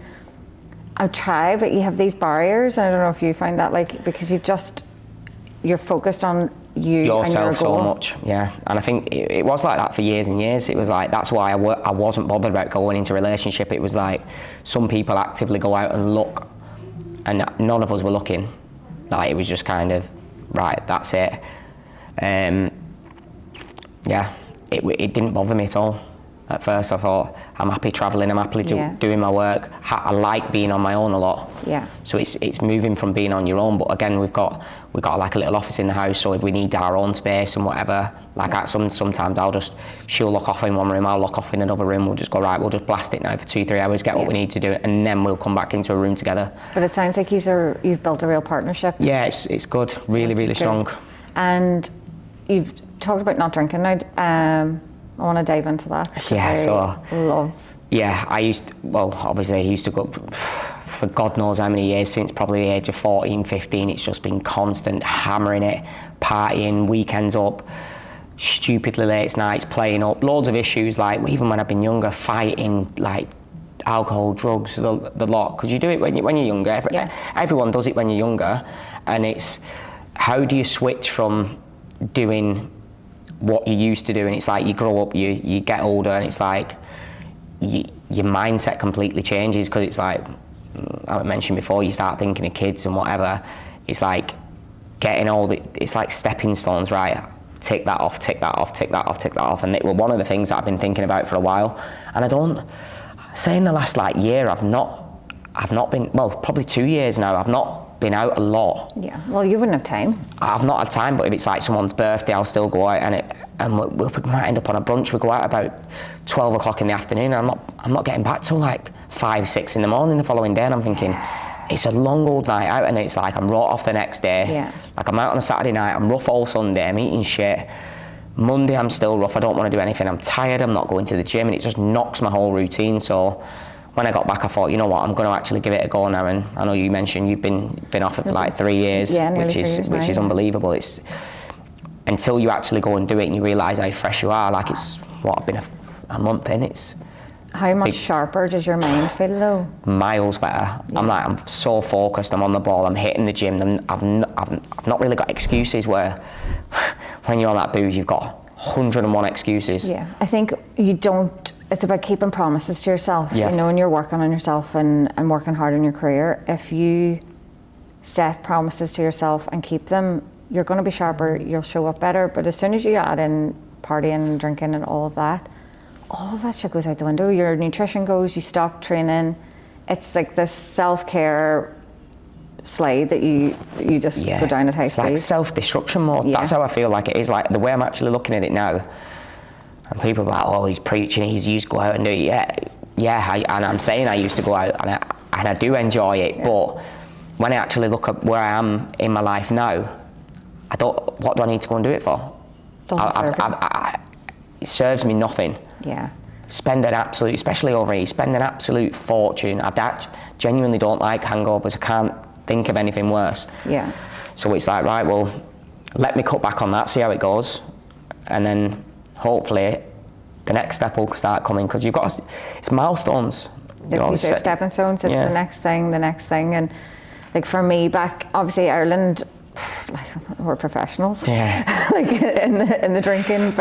I've tried, but you have these barriers, and I don't know if you find that, like, because you're focused on yourself and your goal. So much, yeah. And I think it was like that for years and years. It was like, that's why I wasn't bothered about going into a relationship. It was like, some people actively go out and look, and none of us were looking. Like, it was just kind of, right, that's it. It didn't bother me at all. At first I thought, I'm happy travelling, I'm happily doing my work. I like being on my own a lot. Yeah. So it's moving from being on your own, but again, we've got like a little office in the house, so if we need our own space and whatever, like sometimes she'll lock off in one room, I'll lock off in another room, we'll just go, right, we'll just blast it now for 2-3 hours, get what we need to do, and then we'll come back into a room together. But it sounds like you've built a real partnership. Yeah, it's good, really strong. And you've talked about not drinking now. I want to dive into that. Yeah, I used to go for God knows how many years, since probably the age of 14, 15, it's just been constant hammering it, partying, weekends up, stupidly late nights, playing up, loads of issues, like even when I've been younger, fighting, like alcohol, drugs, the lot, because you do it when you're younger. Everyone does it when you're younger, and it's how do you switch from doing what you used to do, and it's like you grow up, you get older, and it's like your mindset completely changes, because it's like I mentioned before, you start thinking of kids and whatever. It's like getting it's like stepping stones, right? Take that off, take that off, take that off, take that off, and it was one of the things that I've been thinking about for a while. And I don't say in the last like year, I've not been, well, probably 2 years now, I've not been out a lot. Yeah, well, you wouldn't have time. I've not had time, but if it's like someone's birthday, I'll still go out, and we might end up on a brunch. We go out about 12 o'clock in the afternoon, and I'm not getting back till like 5, 6 in the morning the following day, and I'm thinking, it's a long old night out, and it's like I'm raw off the next day. Yeah. Like I'm out on a Saturday night, I'm rough all Sunday, I'm eating shit. Monday I'm still rough, I don't want to do anything, I'm tired, I'm not going to the gym, and it just knocks my whole routine. So when I got back, I thought, you know what, I'm going to actually give it a go now. And I know you mentioned you've been off it for like 3 years, which is unbelievable. It's until you actually go and do it and you realise how fresh you are. Like it's what, I've been a month in. It's how much sharper does your mind feel though? Miles better. Yeah. I'm so focused. I'm on the ball. I'm hitting the gym. I've not really got excuses. Where when you're on that booze, you've got 101 excuses. Yeah, I think you don't. It's about keeping promises to yourself. Yeah. You know, when you're working on yourself and working hard in your career, if you set promises to yourself and keep them, you're going to be sharper. You'll show up better. But as soon as you add in partying and drinking and all of that shit goes out the window. Your nutrition goes. You stop training. It's like this self-care slide that you just go down at high speed. It's like self-destruction mode. Yeah. That's how I feel like it is. Like the way I'm actually looking at it now, and people are like, oh, he's preaching, he used to go out and do it. And I'm saying I used to go out, and I do enjoy it, but when I actually look at where I am in my life now, what do I need to go and do it for? It serves me nothing. Yeah. Especially over here, spend an absolute fortune. I genuinely don't like hangovers. I can't think of anything worse. Yeah. So it's like, right, well, let me cut back on that, see how it goes, and then hopefully the next step will start coming, because it's milestones. If you say stepping stones, it's the next thing, and like for me, back obviously Ireland, like we're professionals, like in the drinking,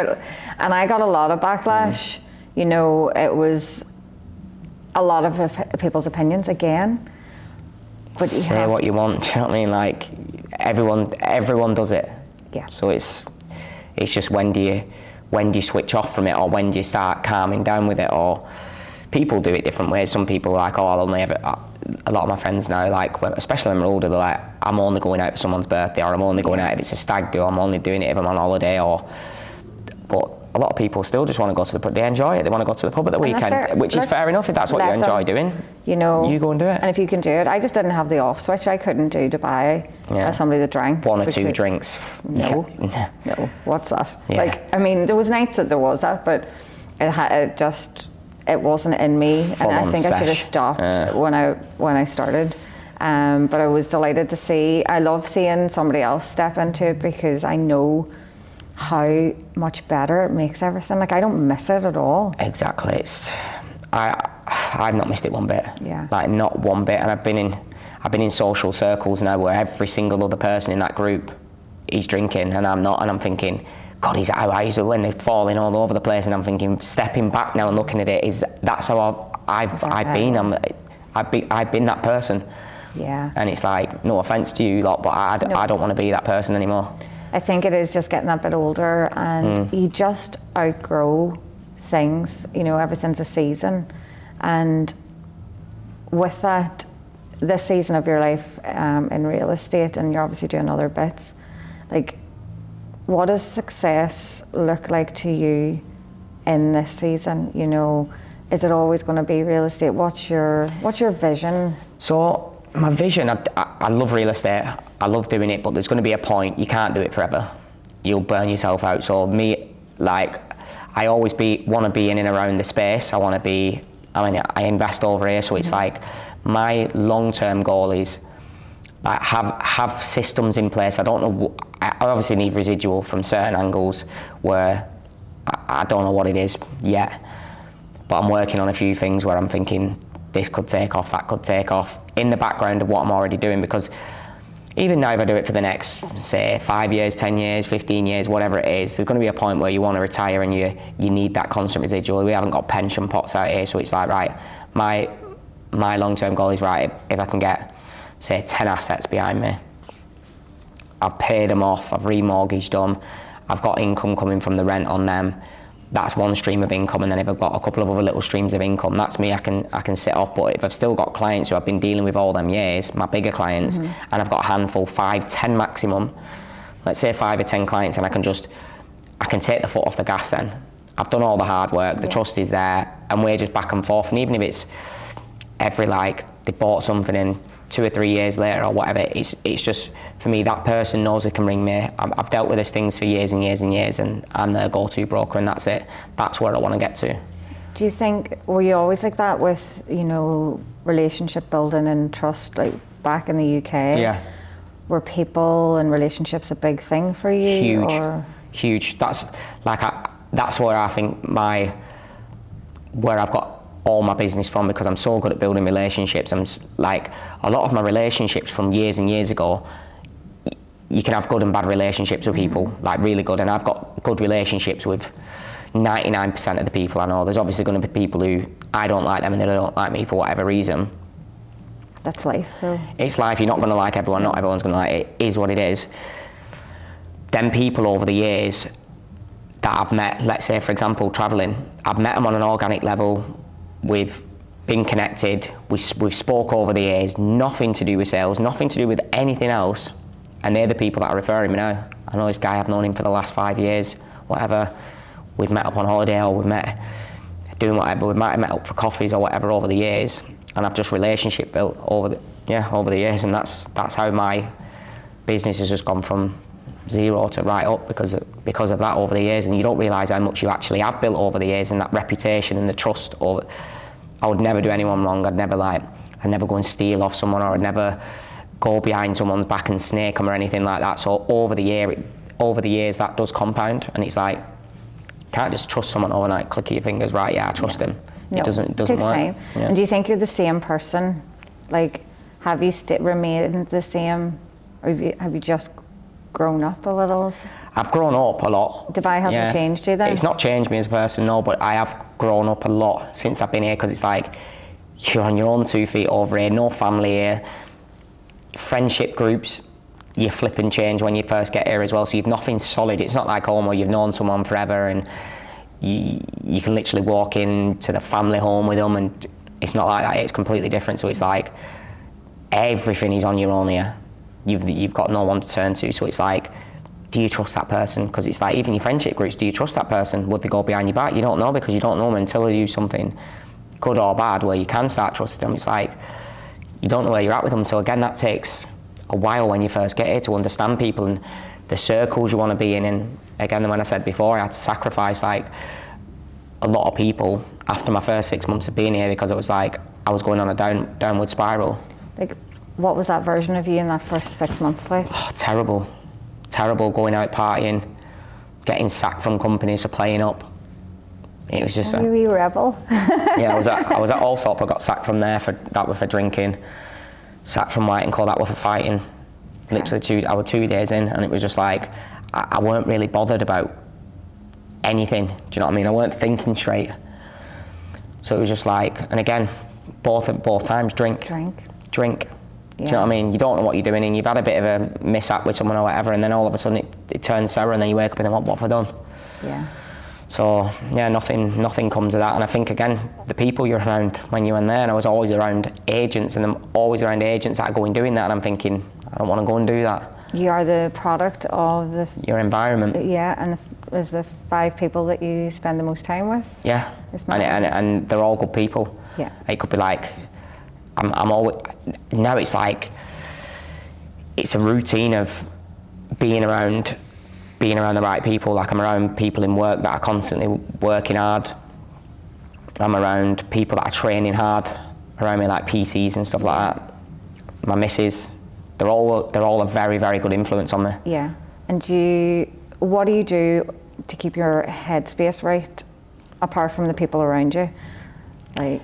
and I got a lot of backlash. You know, it was a lot of people's opinions again. But say what you want. Do you know what I mean? Like everyone does it. Yeah. So it's just when do you switch off from it, or when do you start calming down with it? Or people do it different ways. Some people are like, oh, I'll only ever. A lot of my friends now, like especially when we're older, they're like, I'm only going out for someone's birthday, or I'm only going out if it's a stag do. I'm only doing it if I'm on holiday, but a lot of people still just want to go to the pub. They enjoy it. They want to go to the pub at the weekend, which is fair enough if that's what you enjoy doing. You know, you go and do it. And if you can do it, I just didn't have the off switch. I couldn't do Dubai as somebody that drank. One or two drinks. No, what's that? Yeah. Like, I mean, there was nights that there was that, but it wasn't in me, and I think I should have stopped when I started. But I was delighted to see. I love seeing somebody else step into it, because I know how much better it makes everything. Like I don't miss it at all. Exactly. I've not missed it one bit. Yeah. Like not one bit. And I've been in social circles now where every single other person in that group is drinking and I'm not, and I'm thinking, God, is that how I used to when they're falling all over the place? And I'm thinking, stepping back now and looking at it, that's how I've been. I've been that person. Yeah. And it's like, no offence to you lot, but I don't want to be that person anymore. I think it is just getting that bit older, and you just outgrow things. You know, everything's a season, and with that, this season of your life in real estate, and you're obviously doing other bits. Like, what does success look like to you in this season? You know, is it always going to be real estate? What's your vision? So my vision, I love real estate. I love doing it, but there's going to be a point you can't do it forever. You'll burn yourself out. So me, like, I always want to be in and around the space. I invest over here, so it's like my long-term goal is like have systems in place. I don't know. I obviously need residual from certain angles where I don't know what it is yet, but I'm working on a few things where I'm thinking this could take off, that could take off in the background of what I'm already doing, because even now if I do it for the next, say, 5 years, 10 years, 15 years, whatever it is, there's going to be a point where you want to retire and you need that constant residual. We haven't got pension pots out here, so it's like, right, my long-term goal is, right, if I can get, say, 10 assets behind me, I've paid them off, I've remortgaged them, I've got income coming from the rent on them, that's one stream of income, and then if I've got a couple of other little streams of income, that's me, I can sit off. But if I've still got clients who I've been dealing with all them years, my bigger clients, and I've got a handful, 5, 10 maximum, let's say 5 or 10 clients, and I can take the foot off the gas then. I've done all the hard work, the trust is there, and we're just back and forth, and even if it's every, like, they bought something in 2 or 3 years later or whatever, it's just, for me, that person knows they can ring me. I've dealt with these things for years and years and years, and I'm their go-to broker, and that's it. That's where I want to get to. Do you think, were you always like that with, relationship building and trust, like back in the UK? Yeah. Were people and relationships a big thing for you? Huge. That's where I think where I've got all my business from, because I'm so good at building relationships. I'm like, a lot of my relationships from years and years ago, you can have good and bad relationships with people, like really good, and I've got good relationships with 99% of the people I know. There's obviously going to be people who I don't like them and they don't like me for whatever reason. That's life, so. It's life, you're not going to like everyone, not everyone's going to like it, is what it is. Them people over the years that I've met, let's say for example travelling, I've met them on an organic level, we've been connected, we've spoke over the years, nothing to do with sales, nothing to do with anything else, and they're the people that are referring me now. I know this guy, I've known him for the last 5 years, whatever, we've met up on holiday or we've met doing whatever, we might have met up for coffees or whatever over the years, and I've just relationship built over the years, and that's how my business has just gone from 0 to right up because of that over the years. And you don't realise how much you actually have built over the years, and that reputation and the trust over. I would never do anyone wrong. I'd never go and steal off someone, or I'd never go behind someone's back and snake them or anything like that. So over the years that does compound, and it's like, you can't just trust someone overnight, click your fingers, right, yeah, I trust him. No, it doesn't takes work. Time. Yeah. And do you think you're the same person? Like, have you remained the same, or have you just grown up a little? I've grown up a lot. Dubai hasn't changed you then? It's not changed me as a person, no, but I have grown up a lot since I've been here, because it's like, you're on your own 2 feet over here, no family here. Friendship groups, you flip and change when you first get here as well, so you've nothing solid. It's not like home where you've known someone forever and you can literally walk into the family home with them, and it's not like that. It's completely different. So it's like everything is on your own here. You've got no one to turn to. So it's like, do you trust that person? Because it's like, even your friendship groups, do you trust that person? Would they go behind your back? You don't know, because you don't know them until they do something good or bad where you can start trusting them. It's like, you don't know where you're at with them. So again, that takes a while when you first get here to understand people and the circles you want to be in. And again, when I said before, I had to sacrifice like a lot of people after my first 6 months of being here, because it was like I was going on a downward spiral. Like, what was that version of you in that first 6 months like? Oh, terrible, going out partying, getting sacked from companies for playing up. It was just a wee rebel. Yeah, I was at Allsop. I got sacked from there for drinking, sacked from White and Call, that were for fighting. Okay. Literally I was 2 days in, and it was just like I weren't really bothered about anything. Do you know what I mean? I weren't thinking straight. So it was just like, and again, both times, drink. Yeah. Do you know what I mean? You don't know what you're doing, and you've had a bit of a mishap with someone or whatever, and then all of a sudden it turns sour, and then you wake up and what have I done? Yeah. So yeah, nothing comes of that. And I think again, the people you're around when you're in there, and I was always around agents, and I'm always around agents that are going doing that, and I'm thinking, I don't want to go and do that. You are the product of your environment. Yeah, and is the 5 people that you spend the most time with? Yeah, and they're all good people. Yeah. It could be like, I'm always, now it's like, it's a routine of being around the right people. Like, I'm around people in work that are constantly working hard. I'm around people that are training hard around me, like PCs and stuff like that. My missus, they're all a very, very good influence on me. Yeah. And what do you do to keep your headspace right, apart from the people around you? Like,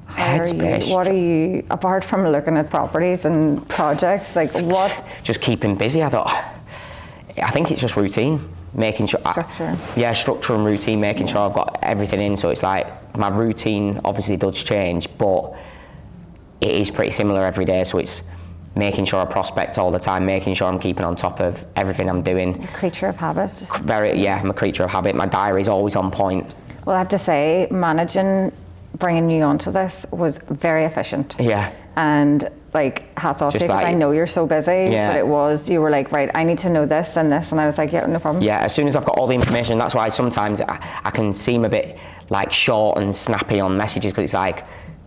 what are you, apart from looking at properties and projects, like what? Just keeping busy. I think it's just routine, making sure. Structure. Structure and routine, making sure I've got everything in. So it's like my routine obviously does change, but it is pretty similar every day. So it's making sure I prospect all the time, making sure I'm keeping on top of everything I'm doing. A creature of habit. I'm a creature of habit. My diary's always on point. Well, I have to say, bringing you onto this was very efficient. Yeah. And like, hats off to you, because I know you're so busy, but you were like, right, I need to know this and this, and I was like, yeah, no problem. Yeah, as soon as I've got all the information, that's why sometimes I can seem a bit like short and snappy on messages, because it's like,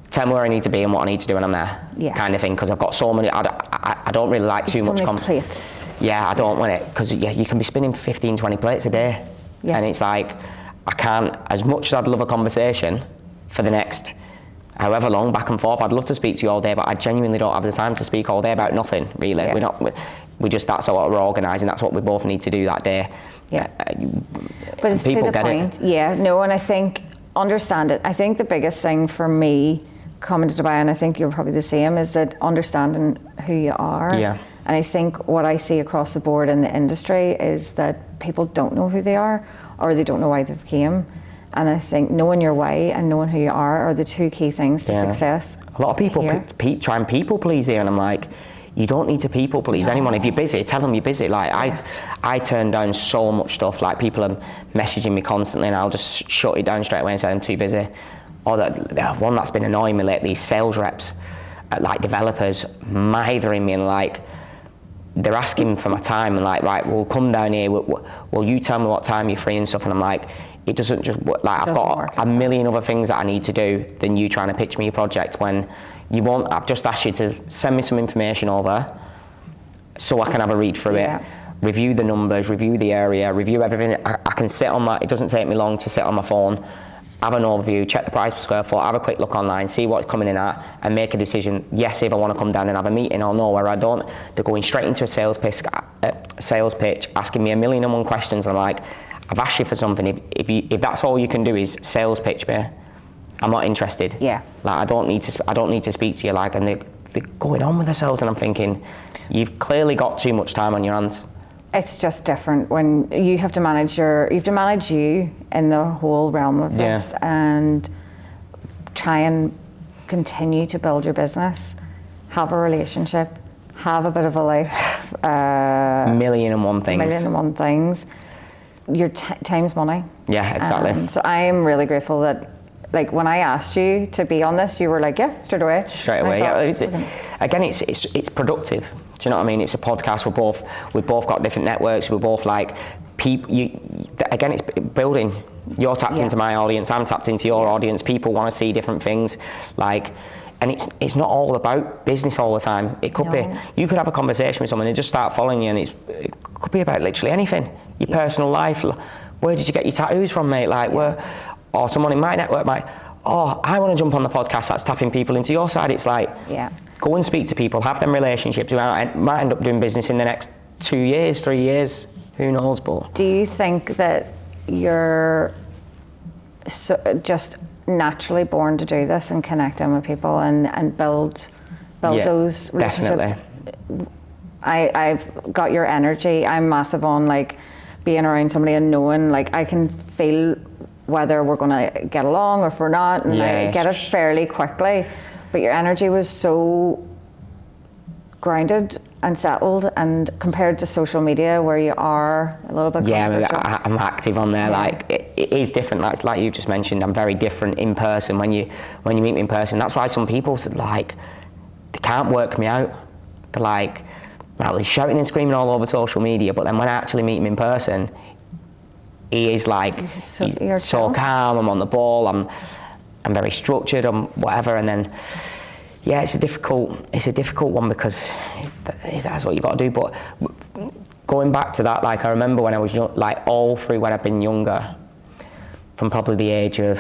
tell me where I need to be and what I need to do and I'm there, kind of thing, because I've got so many, I don't really like too much plates. Yeah, I don't want it, because you can be spinning 15, 20 plates a day, and it's like, I can't, as much as I'd love a conversation for the next however long, back and forth, I'd love to speak to you all day, but I genuinely don't have the time to speak all day about nothing, really. We just, that's what we're organising, that's what we both need to do that day. Yeah. But it's to the point. Yeah, no, and I think, understand it. I think the biggest thing for me coming to Dubai, and I think you're probably the same, is that understanding who you are. Yeah. And I think what I see across the board in the industry is that people don't know who they are, or they don't know why they've came. And I think knowing your why and knowing who you are the two key things to success. A lot of people try and people please here, and I'm like, you don't need to people please anyone. If you're busy, tell them you're busy. Like I turn down so much stuff. Like people are messaging me constantly, and I'll just shut it down straight away and say I'm too busy. Or the one that's been annoying me lately is sales reps, like developers, mithering me, and like they're asking for my time, and like, right, we'll come down here. Will you tell me what time you're free and stuff? And I'm like, it doesn't just like, I've got a million other things that I need to do than you trying to pitch me a project when you won't. I've just asked you to send me some information over so I can have a read through it, review the numbers, review the area, review everything. I can sit on it doesn't take me long to sit on my phone, have an overview, check the price per square foot, have a quick look online, see what's coming in at, and make a decision. Yes, if I want to come down and have a meeting, or no, where I don't. They're going straight into a sales pitch, asking me a million and one questions, and I'm like, I've asked you for something. If that's all you can do is sales pitch me, I'm not interested. Yeah. Like I don't need to speak to you. Like, and they're going on with themselves, and I'm thinking, you've clearly got too much time on your hands. It's just different when you have to manage you in the whole realm of this, and try and continue to build your business, have a relationship, have a bit of a life. Million and one things. Your time's money. Yeah, exactly. So I am really grateful that, like, when I asked you to be on this, you were like, yeah, straight away. Again, it's productive. Do you know what I mean? It's a podcast. We've both got different networks. We're both like people. Again, it's building. You're tapped into my audience. I'm tapped into your audience. People want to see different things, like. And it's not all about business all the time. It could be, you could have a conversation with someone and just start following you, and it could be about literally anything. Your personal life. Where did you get your tattoos from, mate? Like where, or someone in my network might, I want to jump on the podcast that's tapping people into your side. It's like, go and speak to people, have them relationships. You might end up doing business in the next 2 years, 3 years, who knows, but. Do you think that you're just naturally born to do this and connect in with people and build those relationships? Definitely. I've got your energy. I'm massive on like being around somebody and knowing, like, I can feel whether we're going to get along or if we're not, and I get it fairly quickly. But your energy was so grounded and settled, and compared to social media where you are a little bit I'm active on there. Like it is different. Like you've just mentioned, I'm very different in person. When you meet me in person, that's why some people said, like, they can't work me out. They're like, well, he's shouting and screaming all over social media, but then when I actually meet him in person, he is like, he's so calm. I'm on the ball. I'm very structured. I'm whatever. And then, it's a difficult one, because that's what you got to do. But going back to that, like, I remember when I was young, like all through when I've been younger, from probably the age of,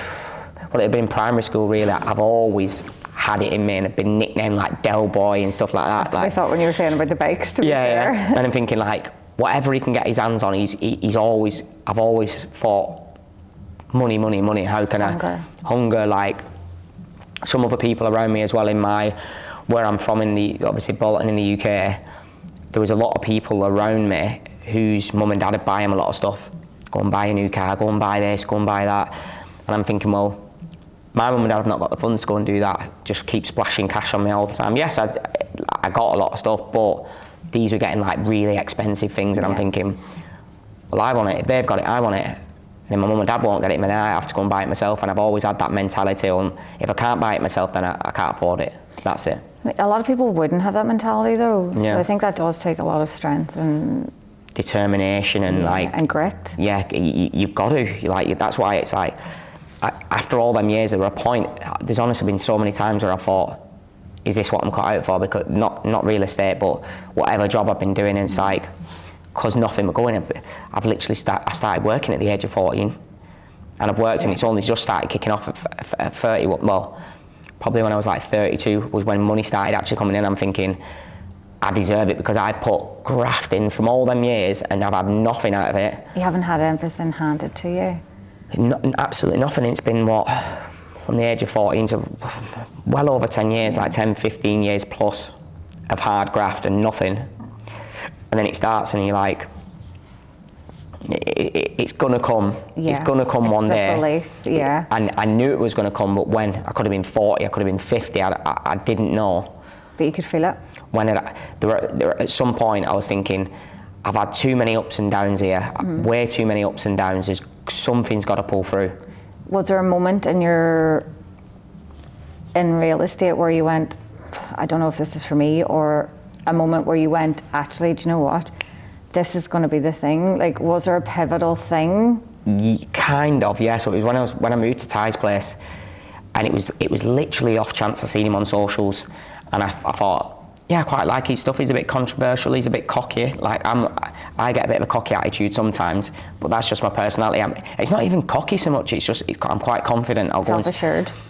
well, it had been primary school really, I've always had it in me and had been nicknamed like Del Boy and stuff like that. That's what I thought when you were saying about the bikes, to be fair. Yeah. And I'm thinking like, whatever he can get his hands on, I've always thought, money, how can hunger, like some other people around me as well where I'm from obviously Bolton in the UK, there was a lot of people around me whose mum and dad would buy them a lot of stuff. Go and buy a new car, go and buy this, go and buy that. And I'm thinking, well, my mum and dad have not got the funds to go and do that, just keep splashing cash on me all the time. Yes, I got a lot of stuff, but these were getting like really expensive things, and I'm thinking, well, I want it, if they've got it, I want it. And my mum and dad won't get it, then I have to go and buy it myself. And I've always had that mentality on, if I can't buy it myself, then I can't afford it. That's it. A lot of people wouldn't have that mentality though. Yeah. So I think that does take a lot of strength and determination and and grit. Yeah, you've got to. That's why it's like, after all them years, there were a point, there's honestly been so many times where I thought, is this what I'm cut out for? Because not real estate, but whatever job I've been doing, and it's like, because nothing was going. I've literally started working at the age of 14, and I've worked, and it's only just started kicking off at 30. Well, probably when I was like 32 was when money started actually coming in. I'm thinking, I deserve it, because I put graft in from all them years, and I've had nothing out of it. You haven't had anything handed to you? Absolutely nothing. It's been from the age of 14 to well over 10 years, like 10, 15 years plus of hard graft and nothing. And then it starts, and you're like, it's gonna come. Yeah. It's gonna come one day. Belief, yeah. And I knew it was gonna come, but when? I could have been 40, I could have been 50. I didn't know. But you could feel it. At some point, I was thinking, I've had too many ups and downs here. Way too many ups and downs. Something's got to pull through. Was there a moment in real estate where you went, I don't know if this is for me, or a moment where you went, actually, do you know what? This is going to be the thing. Like, was there a pivotal thing? Kind of, yeah. So it was when I moved to Ty's place, and it was literally off chance. I seen him on socials, and I thought, yeah, I quite like his stuff. He's a bit controversial. He's a bit cocky. Like I get a bit of a cocky attitude sometimes, but that's just my personality. It's not even cocky so much. It's just I'm quite confident.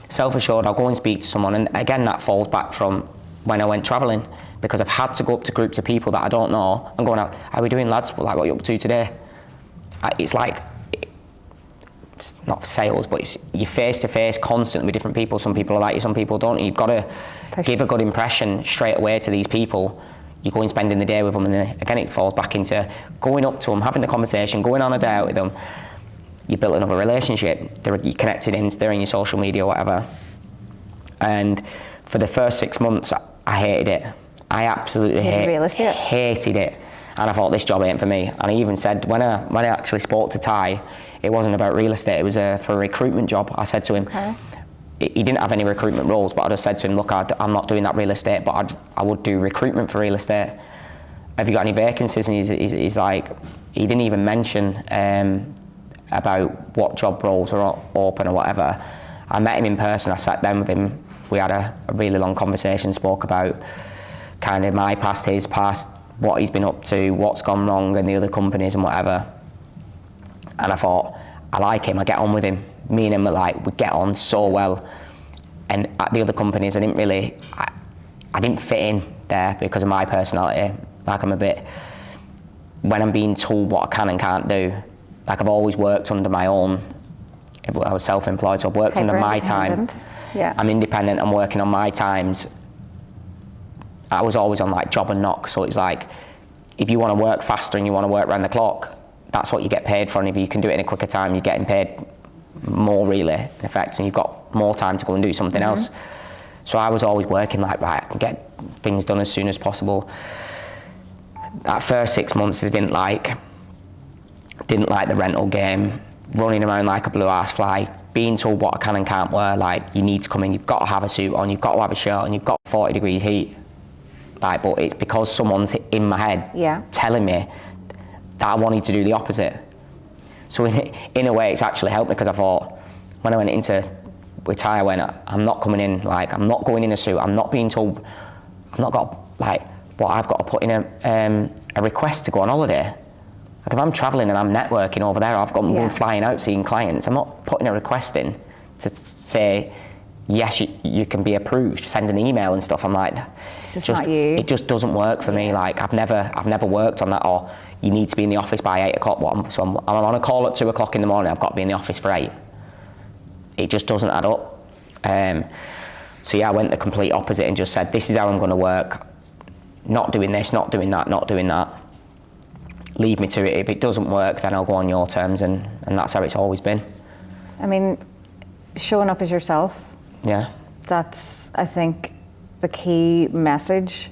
Self-assured. I'll go and speak to someone, and again, that falls back from when I went travelling, because I've had to go up to groups of people that I don't know and going out, how are we doing, lads? Like, what are you up to today? It's like, it's not sales, but you're face to face constantly with different people. Some people like you, some people don't. You've got to give a good impression straight away to these people. You go and spending the day with them, and then again it falls back into going up to them, having the conversation, going on a day out with them. You build another relationship. You're connected in, they're in your social media or whatever. And for the first 6 months, I hated it. I absolutely hated it. And I thought, this job ain't for me. And I even said, when I actually spoke to Ty, it wasn't about real estate, it was for a recruitment job. I said to him, he didn't have any recruitment roles, but I just said to him, look, I'm not doing that real estate, but I would do recruitment for real estate. Have you got any vacancies? And he's like, he didn't even mention about what job roles are open or whatever. I met him in person, I sat down with him, we had a really long conversation, spoke about kind of my past, his past, what he's been up to, what's gone wrong in the other companies and whatever. And I thought, I like him, I get on with him. Me and him we get on so well. And at the other companies, I didn't fit in there because of my personality. Like, I'm a bit, when I'm being told what I can and can't do, like, I've always worked under my own, I was self-employed, so I've worked under my time. Yeah. I'm independent, I'm working on my times. I was always on like job and knock, so it's like, if you want to work faster and you want to work around the clock, that's what you get paid for, and if you can do it in a quicker time, you're getting paid more really, in effect, and you've got more time to go and do something else. So I was always working like, right, I can get things done as soon as possible. That first 6 months I didn't like the rental game, running around like a blue ass fly, being told what I can and can't wear, like, you need to come in, you've got to have a suit on, you've got to have a shirt on, you've got 40 degree heat. Like, but it's because someone's in my head telling me that I wanted to do the opposite. So in a way, it's actually helped me, because I thought, when I went into with Ty, I went, I'm not coming in, like, I'm not going in a suit, I'm not being told, I've not got, like, what I've got to put in a request to go on holiday. Like, if I'm travelling and I'm networking over there, I'm going flying out seeing clients, I'm not putting a request in to say, yes, you can be approved, send an email and stuff. I'm like, it's just not you. It just doesn't work for me. Like I've never worked on that. Or you need to be in the office by 8 o'clock. So I'm on a call at 2 o'clock in the morning. I've got to be in the office for 8. It just doesn't add up. So yeah, I went the complete opposite and just said, this is how I'm going to work. Not doing this, not doing that, not doing that. Leave me to it. If it doesn't work, then I'll go on your terms, and that's how it's always been. I mean, showing up as yourself. Yeah. That's, I think, the key message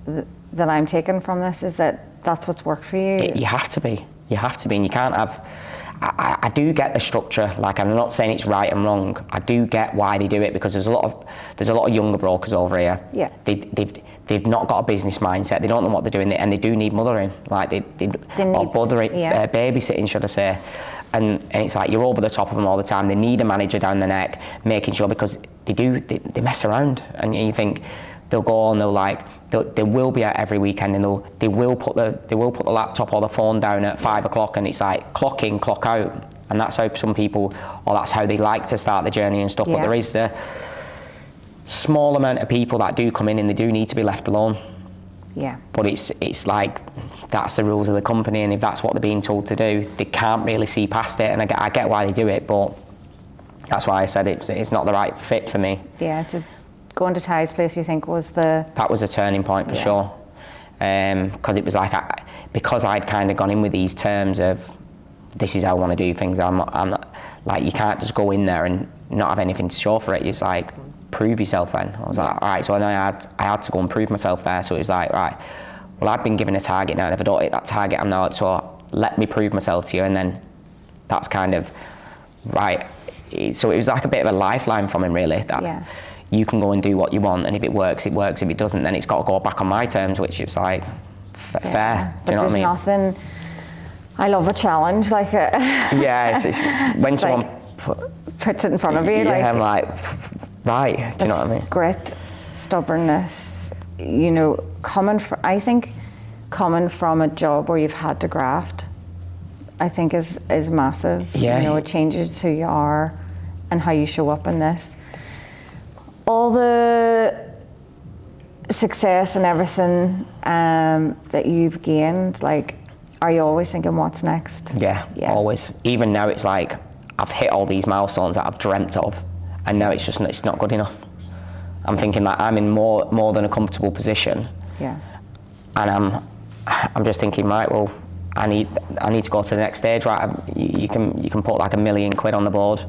that I'm taking from this is that that's what's worked for you. You have to be. You have to be, and you can't have. I do get the structure. Like, I'm not saying it's right and wrong. I do get why they do it, because there's a lot of younger brokers over here. Yeah. They've not got a business mindset. They don't know what they're doing, and they do need mothering. Like they need babysitting, should I say? And it's like you're over the top of them all the time. They need a manager down the neck, making sure, because they mess around, and you think they'll go on, they will be out every weekend, and they will put the laptop or the phone down at 5 o'clock, and it's like clock in, clock out, and that's how some people, or that's how they like to start the journey and stuff. Yeah. But there is the small amount of people that do come in, and they do need to be left alone. Yeah. But it's like that's the rules of the company, and if that's what they're being told to do, they can't really see past it. And I get why they do it, but that's why I said it's not the right fit for me. Yeah. So going to Ty's place, you think that was a turning point for sure, because it was like because I'd kind of gone in with these terms of this is how I want to do things. I'm not like, you can't just go in there and not have anything to show for it. It's like, prove yourself then. I was like, all right, so I had to go and prove myself there. So it was like, right, well, I've been given a target now, and if I don't hit that target, I'm now at, so let me prove myself to you. And then that's kind of right. So it was like a bit of a lifeline from him, really, that you can go and do what you want, and if it works, it works. If it doesn't, then it's got to go back on my terms, which is like fair. Do you know what I mean? Nothing. I love a challenge, like a yeah, it's when it's someone puts it in front of you. Yeah, I'm like, right. Do you know what I mean? Grit, stubbornness. You know, I think coming from a job where you've had to graft, I think is massive. Yeah. You know, it changes who you are and how you show up in this. All the success and everything that you've gained, like, are you always thinking what's next? Yeah, always. Even now, it's like I've hit all these milestones that I've dreamt of, and now it's not good enough. I'm thinking that I'm in more than a comfortable position. Yeah. And I'm just thinking, right, well, I need to go to the next stage, right? You can put like £1 million on the board.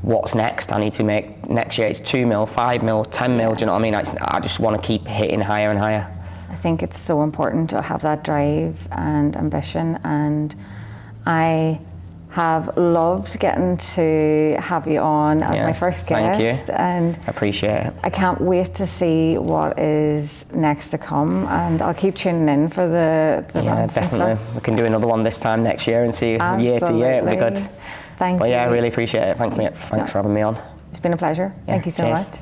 What's next? I need to make next year. It's 2 mil, 5 mil, 10 mil. Do you know what I mean? I just want to keep hitting higher and higher. I think it's so important to have that drive and ambition, and I have loved getting to have you on as my first guest. Thank you. And I appreciate it. I can't wait to see what is next to come, and I'll keep tuning in for the rants and definitely. stuff. We can do another one this time next year and see year to year. It'll be good. Thank you. Well, yeah, I really appreciate it. Thanks for having me on. It's been a pleasure. Thank you so cheers. much.